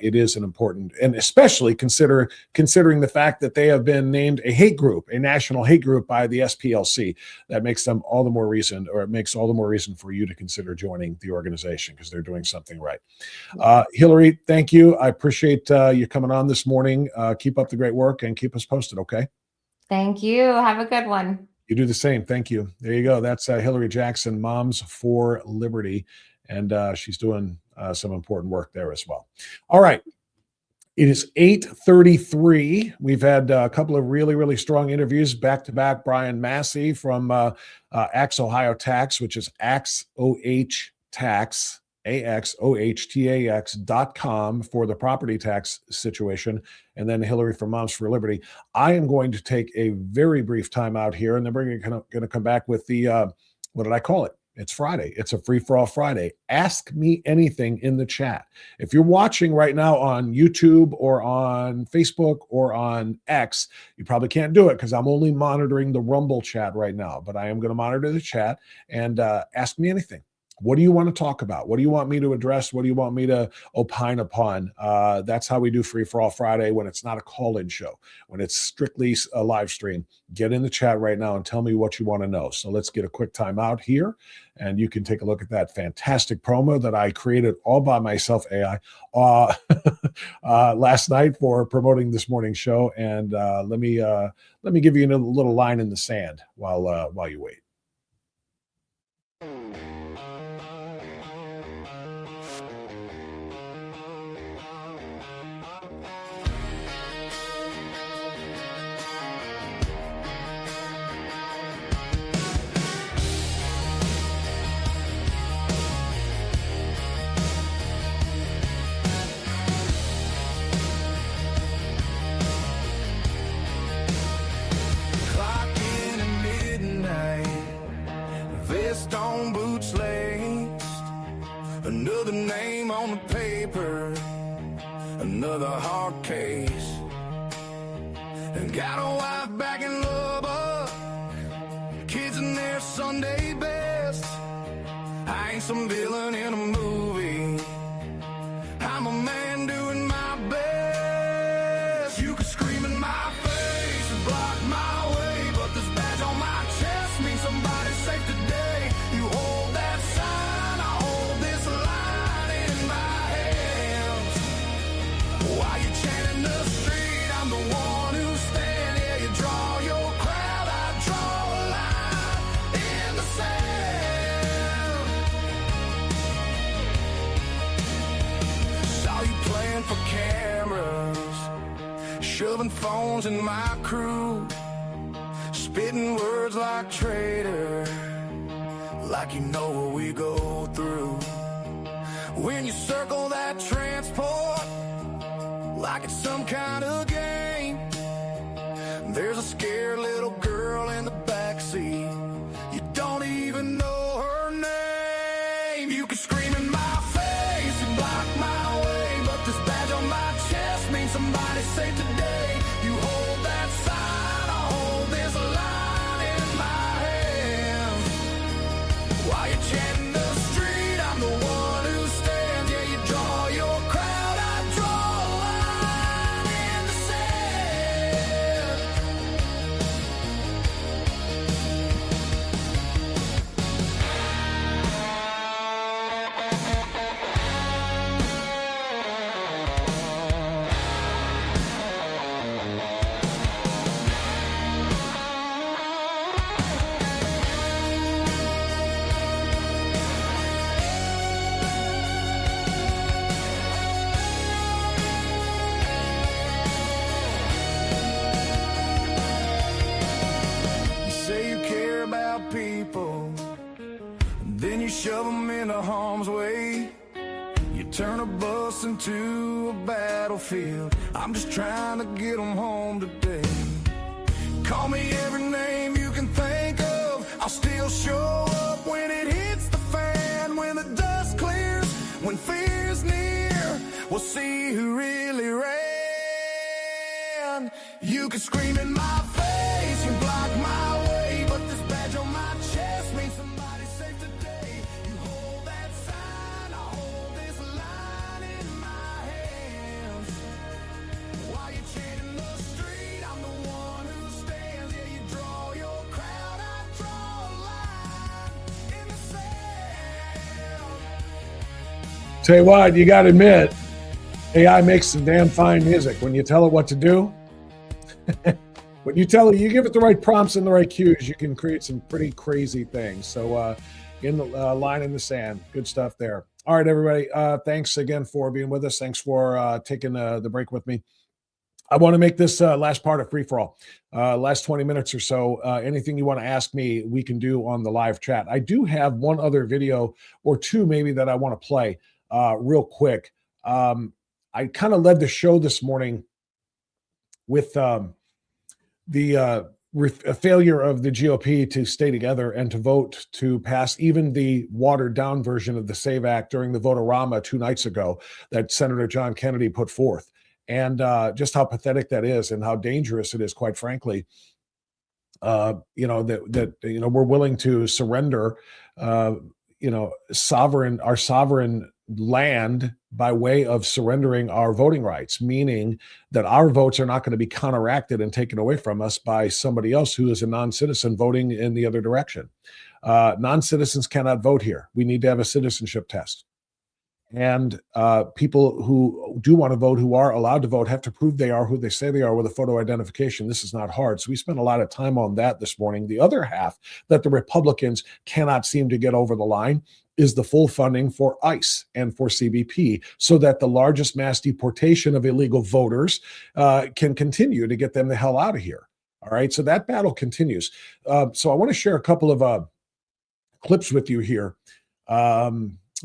it is an important, and especially considering the fact that they have been named a hate group, a national hate group by the SPLC. That makes them all the more reason, or it makes all the more reason for you to consider joining the organization, because they're doing something right. Hilary, thank you. I appreciate you coming on this morning. Keep up the great work and keep us posted. Okay. Thank you. Have a good one. You do the same. Thank you. There you go. That's Hilary Jackson, Moms for Liberty. And she's doing some important work there as well. All right. It is 8:33. We've had a couple of really, really strong interviews back to back. Brian Massie from Axe Ohio Tax, which is AXOH Tax, AXOHTAX.com for the property tax situation. And then Hilary from Moms for Liberty. I am going to take a very brief time out here, and then we're going to come back with the, what did I call it? It's Friday. It's a free-for-all Friday. Ask me anything in the chat. If you're watching right now on YouTube or on Facebook or on X, you probably can't do it because I'm only monitoring the Rumble chat right now. But I am going to monitor the chat and ask me anything. What do you want to talk about? What do you want me to address? What do you want me to opine upon? That's how we do Free for All Friday when it's not a call-in show, when it's strictly a live stream. Get in the chat right now and tell me what you want to know. So let's get a quick time out here, and you can take a look at that fantastic promo that I created all by myself, AI, last night for promoting this morning's show. And let me give you a little line in the sand while you wait. Stone boots laced, another name on the paper, another hard case. And got a wife back in Lubbock, kids in their Sunday best. I ain't some villain in a movie, I'm a man doing my best. You can scream in my face and block my way, but this badge on my chest means somebody's safe today. You hold that sign, I hold this line in my hands. While you're chanting the street, I'm the one who's standing. Yeah, you draw your crowd, I draw a line in the sand. Saw you playing for cameras, shoving phones in my crew, spitting words like traitor, like you know what we go through. When you circle that transport like it's some kind of game, there's a scared little girl in the backseat, you don't even know her name. You can scream in my face and block my way, but this badge on my chest means somebody's safe today. You hold that sign, I hold this line in my hands. While you're chanting the street, I'm the one who stands. Yeah, you draw your crowd, I draw a line in the sand. shove them into harm's way. You turn a bus into a battlefield. I'm just trying to get them home today. Call me every name you can think of, I'll still show up when it hits the fan, when the dust clears, when fear's near, we'll see who really ran. You can scream in my face, you block my way, but this badge on my chest means somebody's safe today. You hold that sign, I hold this line in my hands. While you're chanting the street, I'm the one who stands. Yeah, you draw your crowd, I draw a line in the sand. Tell you what, you got to admit, AI makes some damn fine music. When you tell it what to do, when you tell it, you give it the right prompts and the right cues, you can create some pretty crazy things. So in the line in the sand, good stuff there. All right, everybody. Thanks again for being with us. Thanks for taking the break with me. I want to make this last part of free for all. Last 20 minutes or so. Anything you want to ask me, we can do on the live chat. I do have one other video or two maybe that I want to play real quick. I kind of led the show this morning with the failure of the GOP to stay together and to vote to pass even the watered down version of the SAVE Act during the Vote-A-Rama 2 nights ago that Senator John Kennedy put forth. And just how pathetic that is and how dangerous it is, quite frankly. That we're willing to surrender, our sovereign land by way of surrendering our voting rights, meaning that our votes are not going to be counteracted and taken away from us by somebody else who is a non-citizen voting in the other direction. Non-citizens cannot vote here. We need to have a citizenship test. And people who do want to vote, who are allowed to vote, have to prove they are who they say they are with a photo identification. This is not hard. So we spent a lot of time on that this morning. The other half that the Republicans cannot seem to get over the line is the full funding for ICE and for CBP, so that the largest mass deportation of illegal voters can continue to get them the hell out of here. All right. So that battle continues. So I want to share a couple of clips with you here.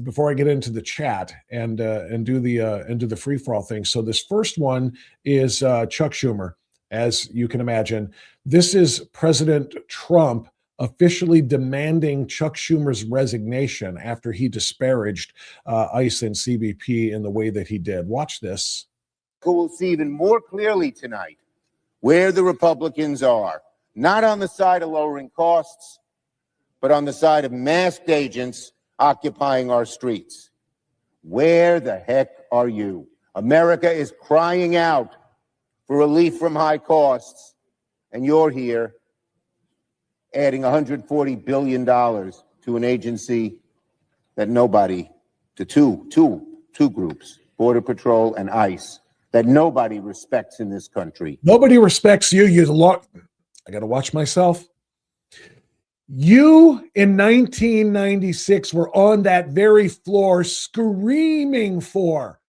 Before I get into the chat and do the free for all thing. So this first one is Chuck Schumer, as you can imagine. This is President Trump officially demanding Chuck Schumer's resignation after he disparaged ICE and CBP in the way that he did. Watch this. Who will see even more clearly tonight where the Republicans are, not on the side of lowering costs, but on the side of masked agents occupying our streets. Where the heck are you? America is crying out for relief from high costs, and you're here adding $140 billion to an agency that nobody, to two groups, Border Patrol and ICE, that nobody respects in this country. Nobody respects you. I got to watch myself. You in 1996 were on that very floor screaming for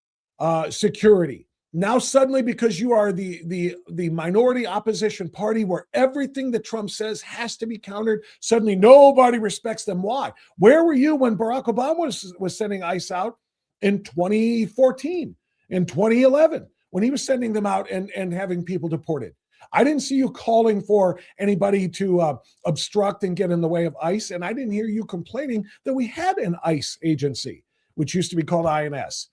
security. Now suddenly, because you are the minority opposition party where everything that Trump says has to be countered, suddenly nobody respects them. Why? Where were you when Barack Obama was sending ICE out in 2014, in 2011, when he was sending them out and having people deported? I didn't see you calling for anybody to obstruct and get in the way of ICE. And I didn't hear you complaining that we had an ICE agency, which used to be called INS.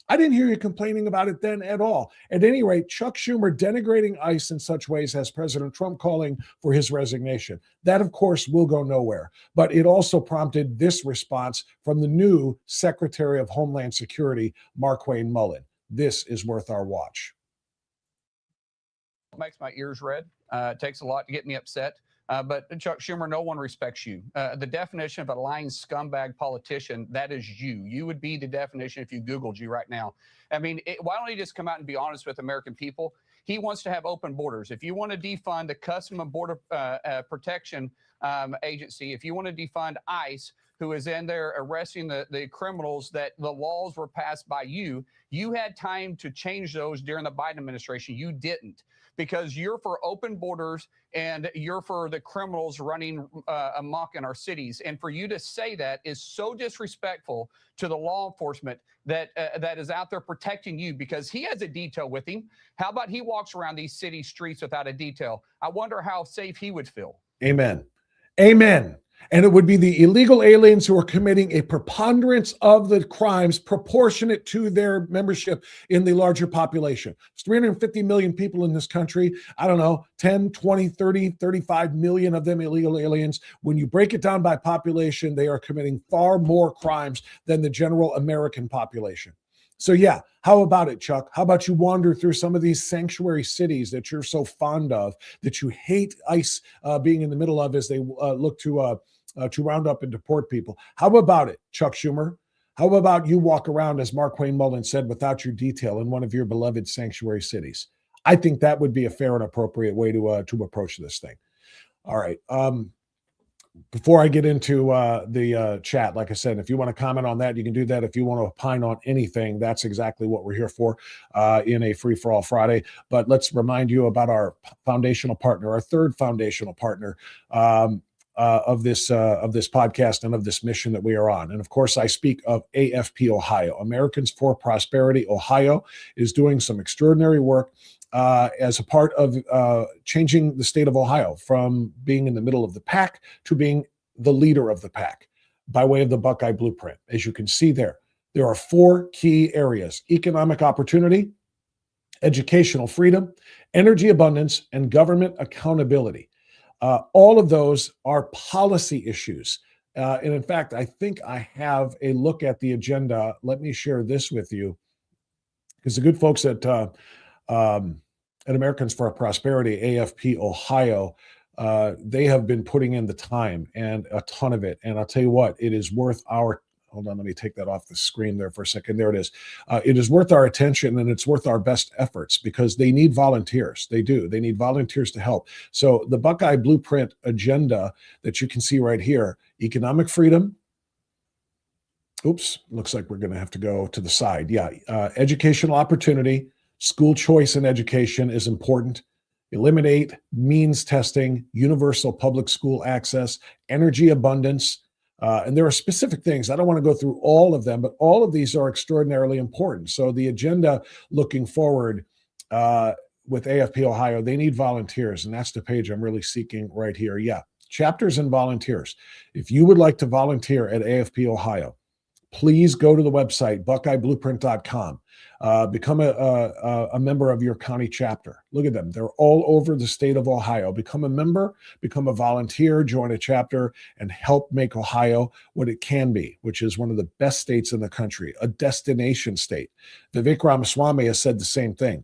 I didn't hear you complaining about it then at all. At any rate, Chuck Schumer denigrating ICE in such ways has President Trump calling for his resignation. That, of course, will go nowhere. But it also prompted this response from the new Secretary of Homeland Security, Markwayne Mullin. This is worth our watch. Makes my ears red. It takes a lot to get me upset. But Chuck Schumer, no one respects you. The definition of a lying scumbag politician, that is you. You would be the definition if you Googled you right now. I mean, why don't you just come out and be honest with American people? He wants to have open borders. If you want to defund the Customs and Border Protection Agency, if you want to defund ICE, who is in there arresting the criminals that the laws were passed by you, you had time to change those during the Biden administration. You didn't. because you're for open borders and you're for the criminals running amok in our cities. And for you to say that is so disrespectful to the law enforcement that that is out there protecting you, because he has a detail with him. How about he walks around these city streets without a detail? I wonder how safe he would feel. Amen. Amen. And it would be the illegal aliens who are committing a preponderance of the crimes proportionate to their membership in the larger population. There's 350 million people in this country. I don't know, 10, 20, 30, 35 million of them illegal aliens. When you break it down by population, they are committing far more crimes than the general American population. So yeah, how about it, Chuck? How about you wander through some of these sanctuary cities that you're so fond of, that you hate ICE being in the middle of as they look to round up and deport people? How about it, Chuck Schumer? How about you walk around, as Mark Wayne Mullen said, without your detail in one of your beloved sanctuary cities? I think that would be a fair and appropriate way to approach this thing. All right. Before I get into the chat, like I said, if you want to comment on that, you can do that. If you want to opine on anything, that's exactly what we're here for in a free-for-all Friday. But let's remind you about our foundational partner, our third foundational partner of this podcast and of this mission that we are on. And of course, I speak of AFP Ohio. Americans for Prosperity Ohio is doing some extraordinary work as a part of changing the state of Ohio from being in the middle of the pack to being the leader of the pack by way of the Buckeye Blueprint. As you can see there are 4 key areas: economic opportunity, educational freedom, energy abundance, and government accountability. All of those are policy issues. And in fact, I think I have a look at the agenda. Let me share this with you, because the good folks at Americans for Prosperity, AFP Ohio, they have been putting in the time and a ton of it. And I'll tell you what, it is worth our, hold on, let me take that off the screen there for a second. There it is. It is worth our attention, and it's worth our best efforts, because they need volunteers. They do. They need volunteers to help. So the Buckeye Blueprint agenda that you can see right here: economic freedom. Oops, looks like we're going to have to go to the side. Yeah, educational opportunity. School choice in education is important. Eliminate means testing, universal public school access, energy abundance. And there are specific things. I don't want to go through all of them, but all of these are extraordinarily important. So the agenda looking forward with AFP Ohio, they need volunteers. And that's the page I'm really seeking right here. Yeah, chapters and volunteers. If you would like to volunteer at AFP Ohio, please go to the website, buckeyeblueprint.com. Become a member of your county chapter. Look at them. They're all over the state of Ohio. Become a member, become a volunteer, join a chapter, and help make Ohio what it can be, which is one of the best states in the country, a destination state. Vivek Ramaswamy has said the same thing.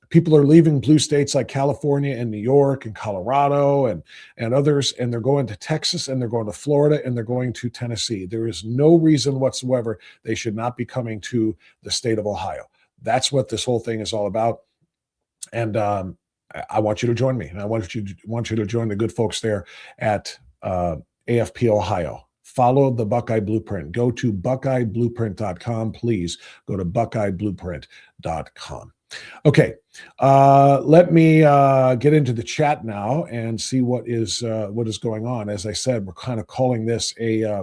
People are leaving blue states like California and New York and Colorado and others, and they're going to Texas, and they're going to Florida, and they're going to Tennessee. There is no reason whatsoever they should not be coming to the state of Ohio. That's what this whole thing is all about. And I want you to join me, and I want you to join the good folks there at AFP Ohio. Follow the Buckeye Blueprint. Go to buckeyeblueprint.com. Please go to buckeyeblueprint.com. Okay, let me get into the chat now and see what is going on. As I said, we're kind of calling this a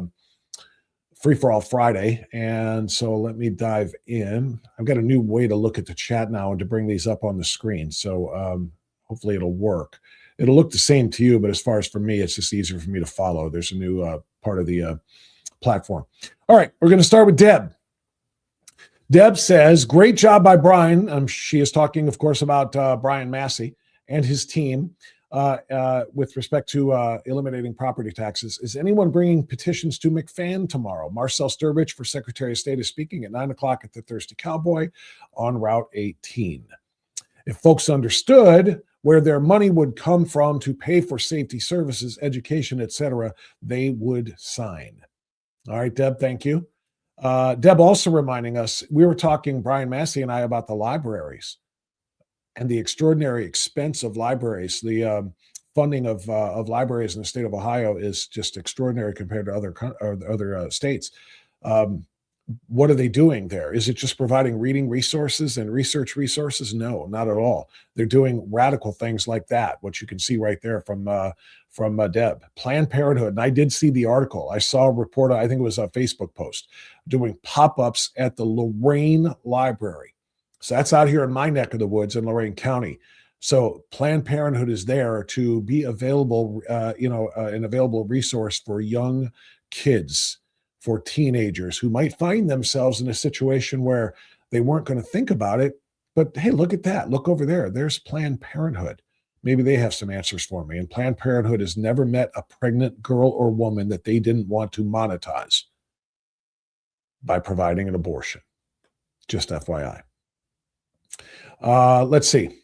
free-for-all Friday, and so let me dive in. I've got a new way to look at the chat now and to bring these up on the screen, so hopefully it'll work. It'll look the same to you, but as far as for me, it's just easier for me to follow. There's a new part of the platform. All right, we're going to start with Deb. Deb says, great job by Brian. She is talking, of course, about Brian Massie and his team with respect to eliminating property taxes. Is anyone bringing petitions to McFan tomorrow? Marcel Sturbridge for Secretary of State is speaking at 9 o'clock at the Thirsty Cowboy on Route 18. If folks understood where their money would come from to pay for safety services, education, etc., they would sign. All right, Deb, thank you. Deb also reminding us, we were talking, Brian Massie and I, about the libraries and the extraordinary expense of libraries. The funding of libraries in the state of Ohio is just extraordinary compared to other states. what are they doing there? Is it just providing reading resources and research resources? No, not at all. They're doing radical things like that, what you can see right there from Deb. Planned Parenthood, and I did see the article. I saw a report, I think it was a Facebook post, doing pop-ups at the Lorain Library. So that's out here in my neck of the woods in Lorain County. So Planned Parenthood is there to be available, an available resource for young kids, for teenagers who might find themselves in a situation where they weren't going to think about it. But hey, look at that. Look over there. There's Planned Parenthood. Maybe they have some answers for me. And Planned Parenthood has never met a pregnant girl or woman that they didn't want to monetize by providing an abortion. Just FYI. Let's see.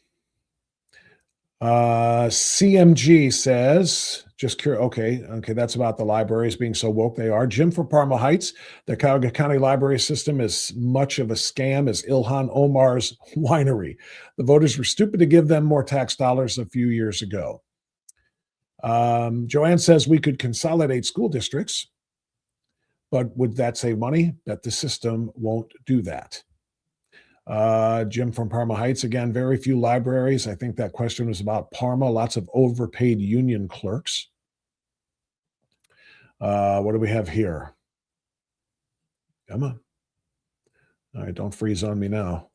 CMG says, just curious. Okay, that's about the libraries being so woke they are. Jim from Parma Heights, the Cuyahoga County library system is much of a scam as Ilhan Omar's winery. The voters were stupid to give them more tax dollars a few years ago. Joanne says we could consolidate school districts, but would that save money? Bet the system won't do that. Jim from Parma Heights, again, very few libraries. I think that question was about Parma, lots of overpaid union clerks. What do we have here? Come on. All right, don't freeze on me now.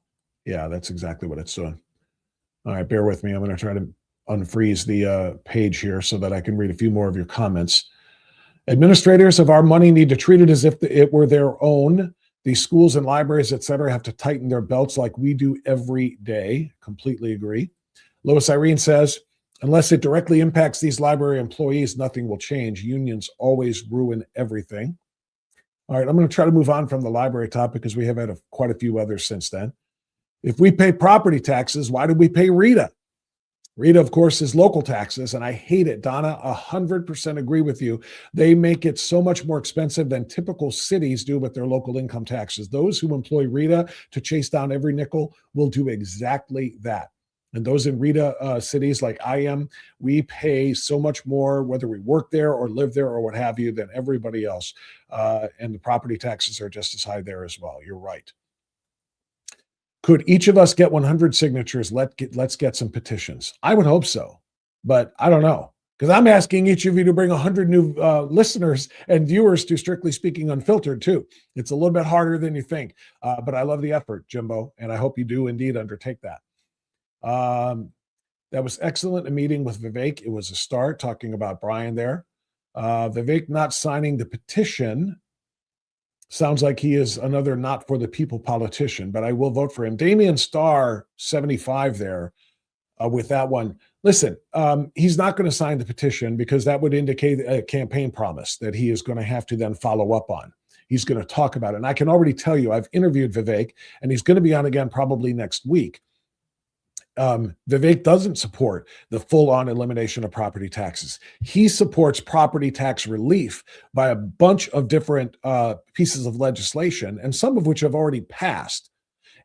Yeah, that's exactly what it's doing. All right, bear with me. I'm going to try to unfreeze the page here so that I can read a few more of your comments. Administrators of our money need to treat it as if it were their own. These schools and libraries, et cetera, have to tighten their belts like we do every day. Completely agree. Lois Irene says, unless it directly impacts these library employees, nothing will change. Unions always ruin everything. All right, I'm going to try to move on from the library topic because we have had quite a few others since then. If we pay property taxes, why do we pay RETA? RETA, of course, is local taxes, and I hate it. Donna, 100% agree with you. They make it so much more expensive than typical cities do with their local income taxes. Those who employ RETA to chase down every nickel will do exactly that. And those in RETA cities like I am, we pay so much more, whether we work there or live there or what have you, than everybody else. And the property taxes are just as high there as well. You're right. Could each of us get 100 signatures? Let's get some petitions. I would hope so, but I don't know, because I'm asking each of you to bring 100 new listeners and viewers to Strictly Speaking Unfiltered too. It's a little bit harder than you think, but I love the effort, Jimbo, and I hope you do indeed undertake that. That was excellent, a meeting with Vivek. It was a start, talking about Brian there. Vivek not signing the petition sounds like he is another not for the people politician, but I will vote for him. Damian Starr, 75 there with that one. Listen, he's not going to sign the petition because that would indicate a campaign promise that he is going to have to then follow up on. He's going to talk about it. And I can already tell you, I've interviewed Vivek, and he's going to be on again probably next week. Vivek doesn't support the full-on elimination of property taxes. He supports property tax relief by a bunch of different pieces of legislation, and some of which have already passed.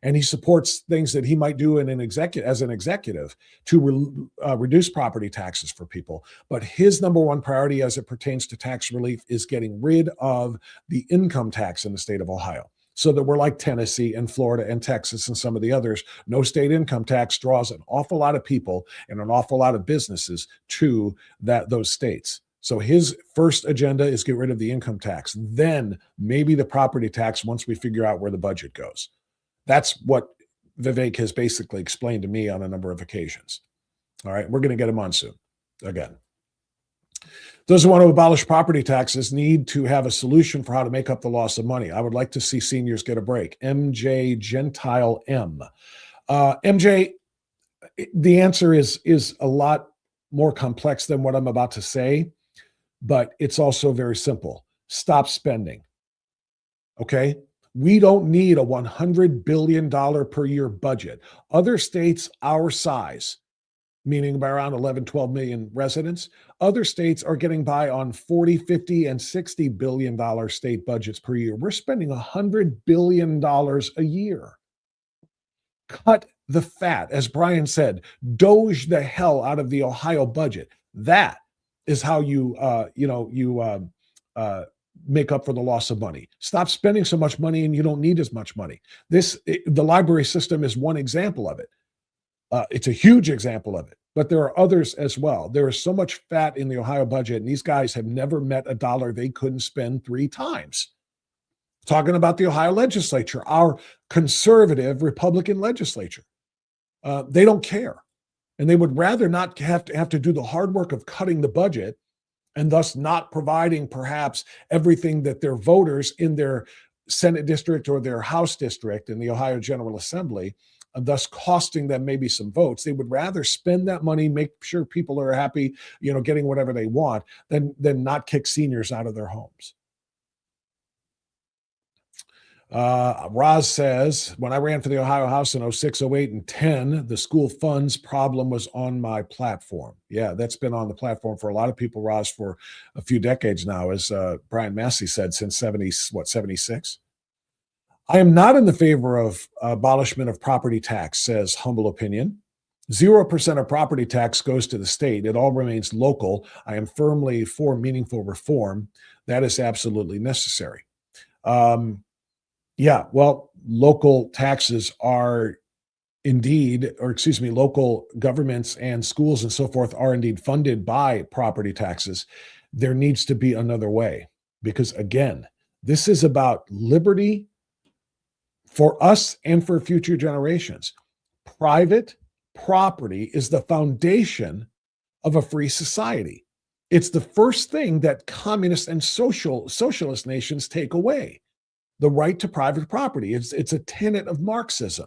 And he supports things that he might do as an executive to reduce property taxes for people. But his number one priority as it pertains to tax relief is getting rid of the income tax in the state of Ohio, so that we're like Tennessee and Florida and Texas and some of the others. No state income tax draws an awful lot of people and an awful lot of businesses to those states. So his first agenda is get rid of the income tax. Then maybe the property tax once we figure out where the budget goes. That's what Vivek has basically explained to me on a number of occasions. All right, we're going to get him on soon again. Those who want to abolish property taxes need to have a solution for how to make up the loss of money. I would like to see seniors get a break. MJ Gentile M. MJ, the answer is a lot more complex than what I'm about to say, but it's also very simple. Stop spending. Okay? We don't need a $100 billion per year budget. Other states our size, meaning by around 11, 12 million residents, other states are getting by on 40, 50, and $60 billion state budgets per year. We're spending $100 billion a year. Cut the fat. As Brian said, doge the hell out of the Ohio budget. That is how you make up for the loss of money. Stop spending so much money and you don't need as much money. The library system is one example of it. It's a huge example of it, but there are others as well. There is so much fat in the Ohio budget, and these guys have never met a dollar they couldn't spend 3 times. Talking about the Ohio legislature, our conservative Republican legislature. They don't care. And they would rather not have to do the hard work of cutting the budget and thus not providing perhaps everything that their voters in their Senate district or their House district in the Ohio General Assembly, thus costing them maybe some votes. They would rather spend that money, make sure people are happy, getting whatever they want, than not kick seniors out of their homes. Roz says, when I ran for the Ohio House in 06, 08, and 10, the school funds problem was on my platform. Yeah, that's been on the platform for a lot of people, Roz, for a few decades now, as Brian Massie said, since 76? I am not in the favor of abolishment of property tax, says Humble Opinion. 0% of property tax goes to the state. It all remains local. I am firmly for meaningful reform. That is absolutely necessary. Yeah, well, local taxes are indeed, local governments and schools and so forth are indeed funded by property taxes. There needs to be another way because, again, this is about liberty for us and for future generations. Private property is the foundation of a free society. It's the first thing that communist and socialist nations take away. The right to private property. It's a tenet of Marxism.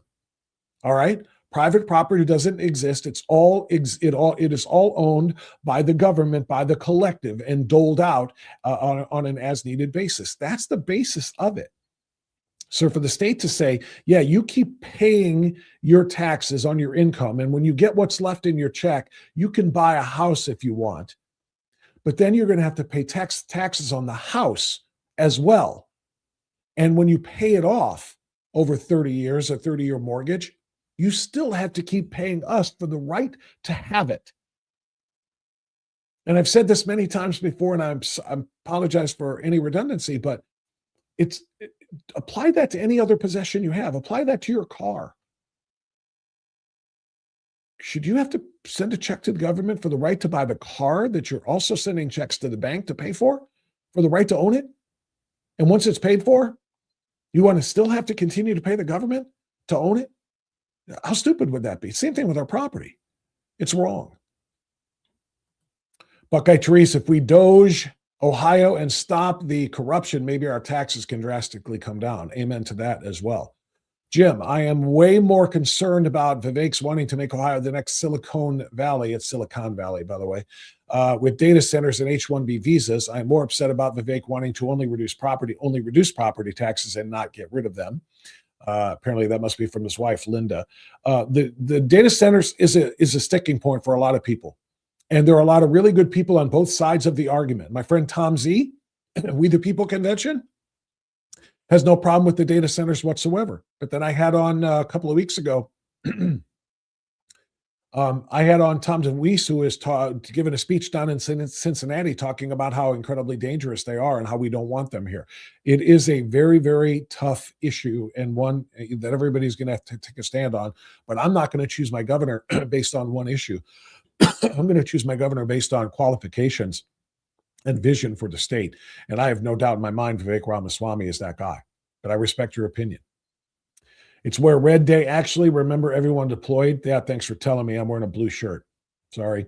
All right. Private property doesn't exist. It is all owned by the government, by the collective, and doled out on an as-needed basis. That's the basis of it. So for the state to say, yeah, you keep paying your taxes on your income, and when you get what's left in your check, you can buy a house if you want, but then you're going to have to pay taxes on the house as well. And when you pay it off over 30 years, a 30-year mortgage, you still have to keep paying us for the right to have it. And I've said this many times before, and I apologize for any redundancy, but apply that to any other possession you have. Apply that to your car. Should you have to send a check to the government for the right to buy the car that you're also sending checks to the bank to pay for the right to own it? And once it's paid for, you want to still have to continue to pay the government to own it? How stupid would that be? Same thing with our property. It's wrong. Buckeye Therese, if we doge Ohio and stop the corruption, maybe our taxes can drastically come down. Amen to that as well. Jim, I am way more concerned about Vivek's wanting to make Ohio the next Silicon Valley. It's Silicon Valley, by the way. With data centers and H-1B visas, I'm more upset about Vivek wanting to only reduce property taxes and not get rid of them. Apparently that must be from his wife, Linda. The data centers is a sticking point for a lot of people. And there are a lot of really good people on both sides of the argument. My friend Tom Z, We the People Convention, has no problem with the data centers whatsoever. But then I had on a couple of weeks ago, I had on Tom DeWeese, who is giving a speech down in Cincinnati talking about how incredibly dangerous they are and how we don't want them here. It is a very, very tough issue and one that everybody's going to have to take a stand on. But I'm not going to choose my governor based on one issue. I'm going to choose my governor based on qualifications and vision for the state. And I have no doubt in my mind Vivek Ramaswamy is that guy. But I respect your opinion. It's where Red Day actually, remember everyone deployed? Yeah, thanks for telling me. I'm wearing a blue shirt. Sorry.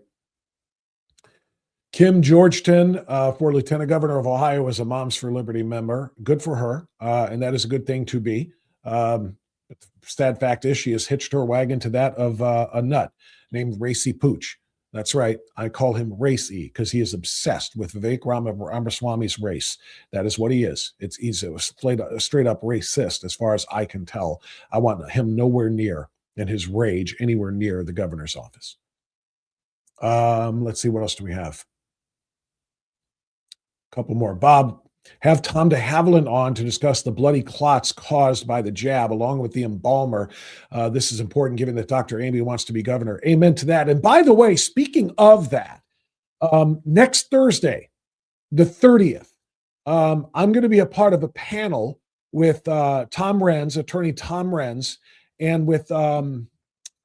Kim Georgeton, for Lieutenant Governor of Ohio, is a Moms for Liberty member. Good for her. And that is a good thing to be. Sad fact is she has hitched her wagon to that of a nut named Racy Pooch. That's right. I call him Racy because he is obsessed with Vivek Ramaswamy's race. That is what he is. He's a straight up racist as far as I can tell. I want him nowhere near, in his rage, anywhere near the governor's office. Let's see, what else do we have? A couple more. Bob, have Tom de Havilland on to discuss the bloody clots caused by the jab, along with the embalmer. This is important given that Dr. Amy wants to be governor. Amen to that. And by the way, speaking of that, next Thursday, the 30th, I'm going to be a part of a panel with Tom Renz, attorney Tom Renz, and with Judge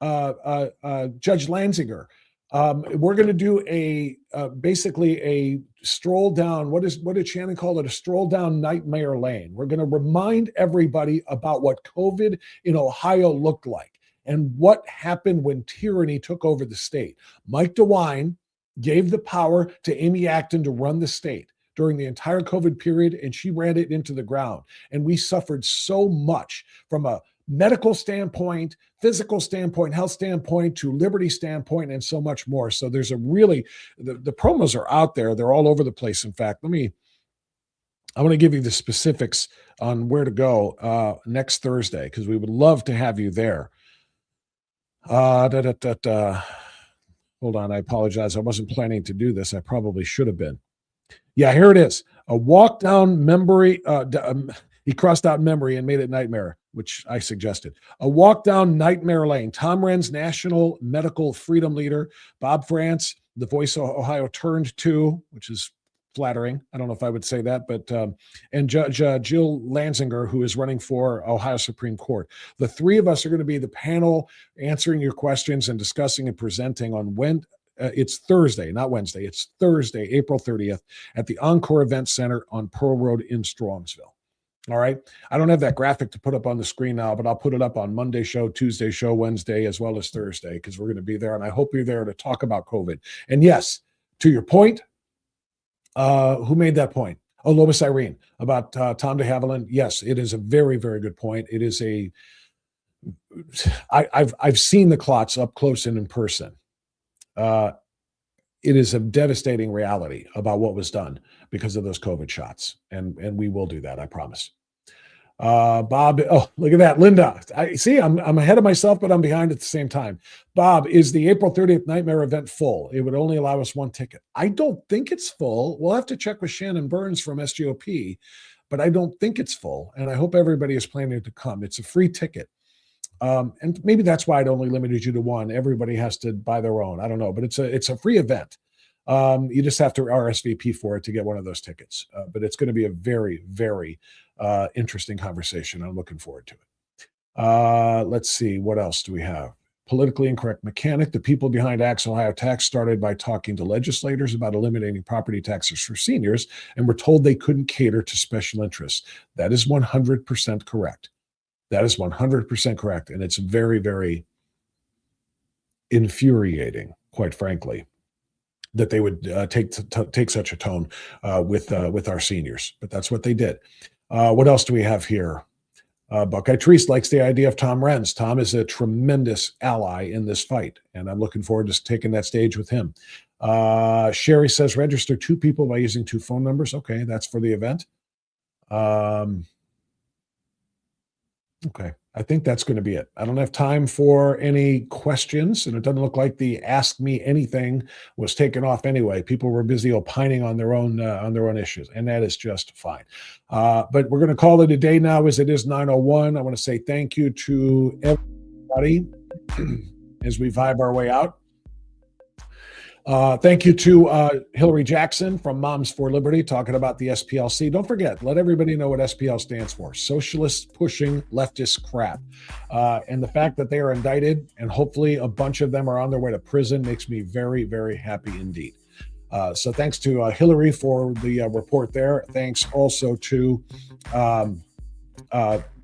Lanzinger. We're going to do basically a stroll down. What did Shannon call it? A stroll down nightmare lane. We're going to remind everybody about what COVID in Ohio looked like and what happened when tyranny took over the state. Mike DeWine gave the power to Amy Acton to run the state during the entire COVID period, and she ran it into the ground. And we suffered so much from a medical standpoint, physical standpoint, health standpoint, to liberty standpoint, and so much more. So there's a really, the promos are out there. They're all over the place. In fact, I want to give you the specifics on where to go next Thursday, because we would love to have you there. Hold on, I apologize. I wasn't planning to do this. I probably should have been. Yeah, here it is. A walk down memory. He crossed out memory and made it nightmare, which I suggested. A walk down nightmare lane. Tom Renz, National Medical Freedom Leader. Bob France, the Voice of Ohio turned to, which is flattering. I don't know if I would say that, but and Judge Jill Lanzinger, who is running for Ohio Supreme Court. The three of us are going to be the panel answering your questions and discussing and presenting on it's Thursday, not Wednesday. It's Thursday, April 30th at the Encore Event Center on Pearl Road in Strongsville. All right. I don't have that graphic to put up on the screen now, but I'll put it up on Monday show, Tuesday show, Wednesday, as well as Thursday, because we're going to be there. And I hope you're there to talk about COVID. And yes, to your point, who made that point? Oh, Lois Irene, about Tom de Havilland. Yes, it is a very, very good point. It is I've seen the clots up close and in person. It is a devastating reality about what was done because of those COVID shots. And we will do that, I promise. Bob, oh, look at that. Linda, I'm ahead of myself, but I'm behind at the same time. Bob, is the April 30th nightmare event full? It would only allow us one ticket. I don't think it's full. We'll have to check with Shannon Burns from SGOP, but I don't think it's full. And I hope everybody is planning to come. It's a free ticket. And maybe that's why it only limited you to one. Everybody has to buy their own. I don't know, but it's a free event. You just have to RSVP for it to get one of those tickets. But it's going to be a very, very interesting conversation. I'm looking forward to it. Let's see. What else do we have? Politically incorrect mechanic. The people behind Axe Ohio Tax started by talking to legislators about eliminating property taxes for seniors and were told they couldn't cater to special interests. That is 100% correct. That is 100% correct. And it's very, very infuriating, quite frankly, that they would take such a tone with our seniors. But that's what they did. What else do we have here? Buckeye Treese likes the idea of Tom Renz. Tom is a tremendous ally in this fight, and I'm looking forward to taking that stage with him. Sherry says, register 2 people by using 2 phone numbers. Okay, that's for the event. Okay, I think that's going to be it. I don't have time for any questions, and it doesn't look like the Ask Me Anything was taken off anyway. People were busy opining on their own issues, and that is just fine. But we're going to call it a day now, as it is 9:01. I want to say thank you to everybody as we vibe our way out. Thank you to Hilary Jackson from Moms for Liberty talking about the SPLC. Don't forget, let everybody know what SPL stands for. Socialists Pushing Leftist Crap. And the fact that they are indicted and hopefully a bunch of them are on their way to prison makes me very, very happy indeed. So thanks to Hilary for the report there. Thanks also to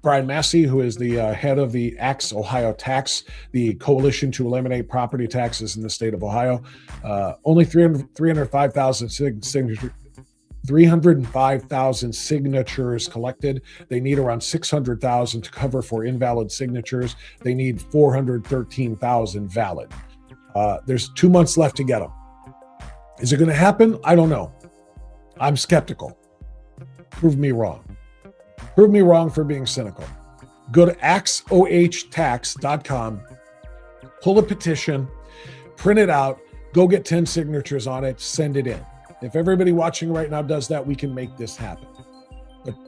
Brian Massie, who is the head of the Axe Ohio Tax, the coalition to eliminate property taxes in the state of Ohio. Only 305,000 signatures collected. They need around 600,000 to cover for invalid signatures. They need 413,000 valid. There's 2 months left to get them. Is it going to happen? I don't know. I'm skeptical. Prove me wrong. Prove me wrong for being cynical. Go to axohtax.com, pull a petition, print it out, go get 10 signatures on it, send it in. If everybody watching right now does that, we can make this happen.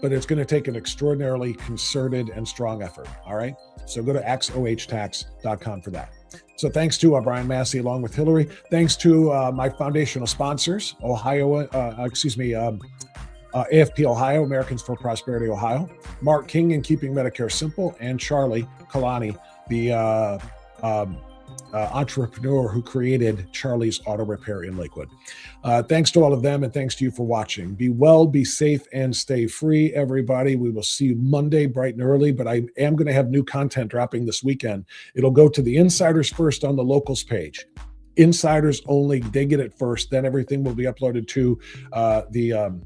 But it's going to take an extraordinarily concerted and strong effort, all right? So go to axohtax.com for that. So thanks to Brian Massie along with Hilary. Thanks to my foundational sponsors, AFP Ohio, Americans for Prosperity Ohio, Mark King in Keeping Medicare Simple, and Charlie Kalani, the entrepreneur who created Charlie's Auto Repair in Lakewood. Thanks to all of them, and thanks to you for watching. Be well, be safe, and stay free, everybody. We will see you Monday bright and early, but I am going to have new content dropping this weekend. It'll go to the insiders first on the locals page. Insiders only, they get it first. Then everything will be uploaded to the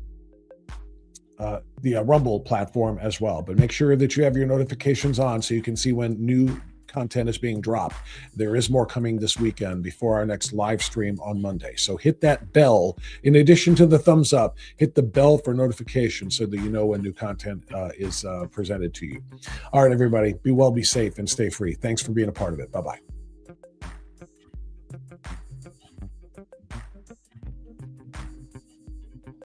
Rumble platform as well. But make sure that you have your notifications on so you can see when new content is being dropped. There is more coming this weekend before our next live stream on Monday. So hit that bell. In addition to the thumbs up, hit the bell for notifications so that you know when new content is presented to you. All right, everybody, be well, be safe, and stay free. Thanks for being a part of it. Bye-bye.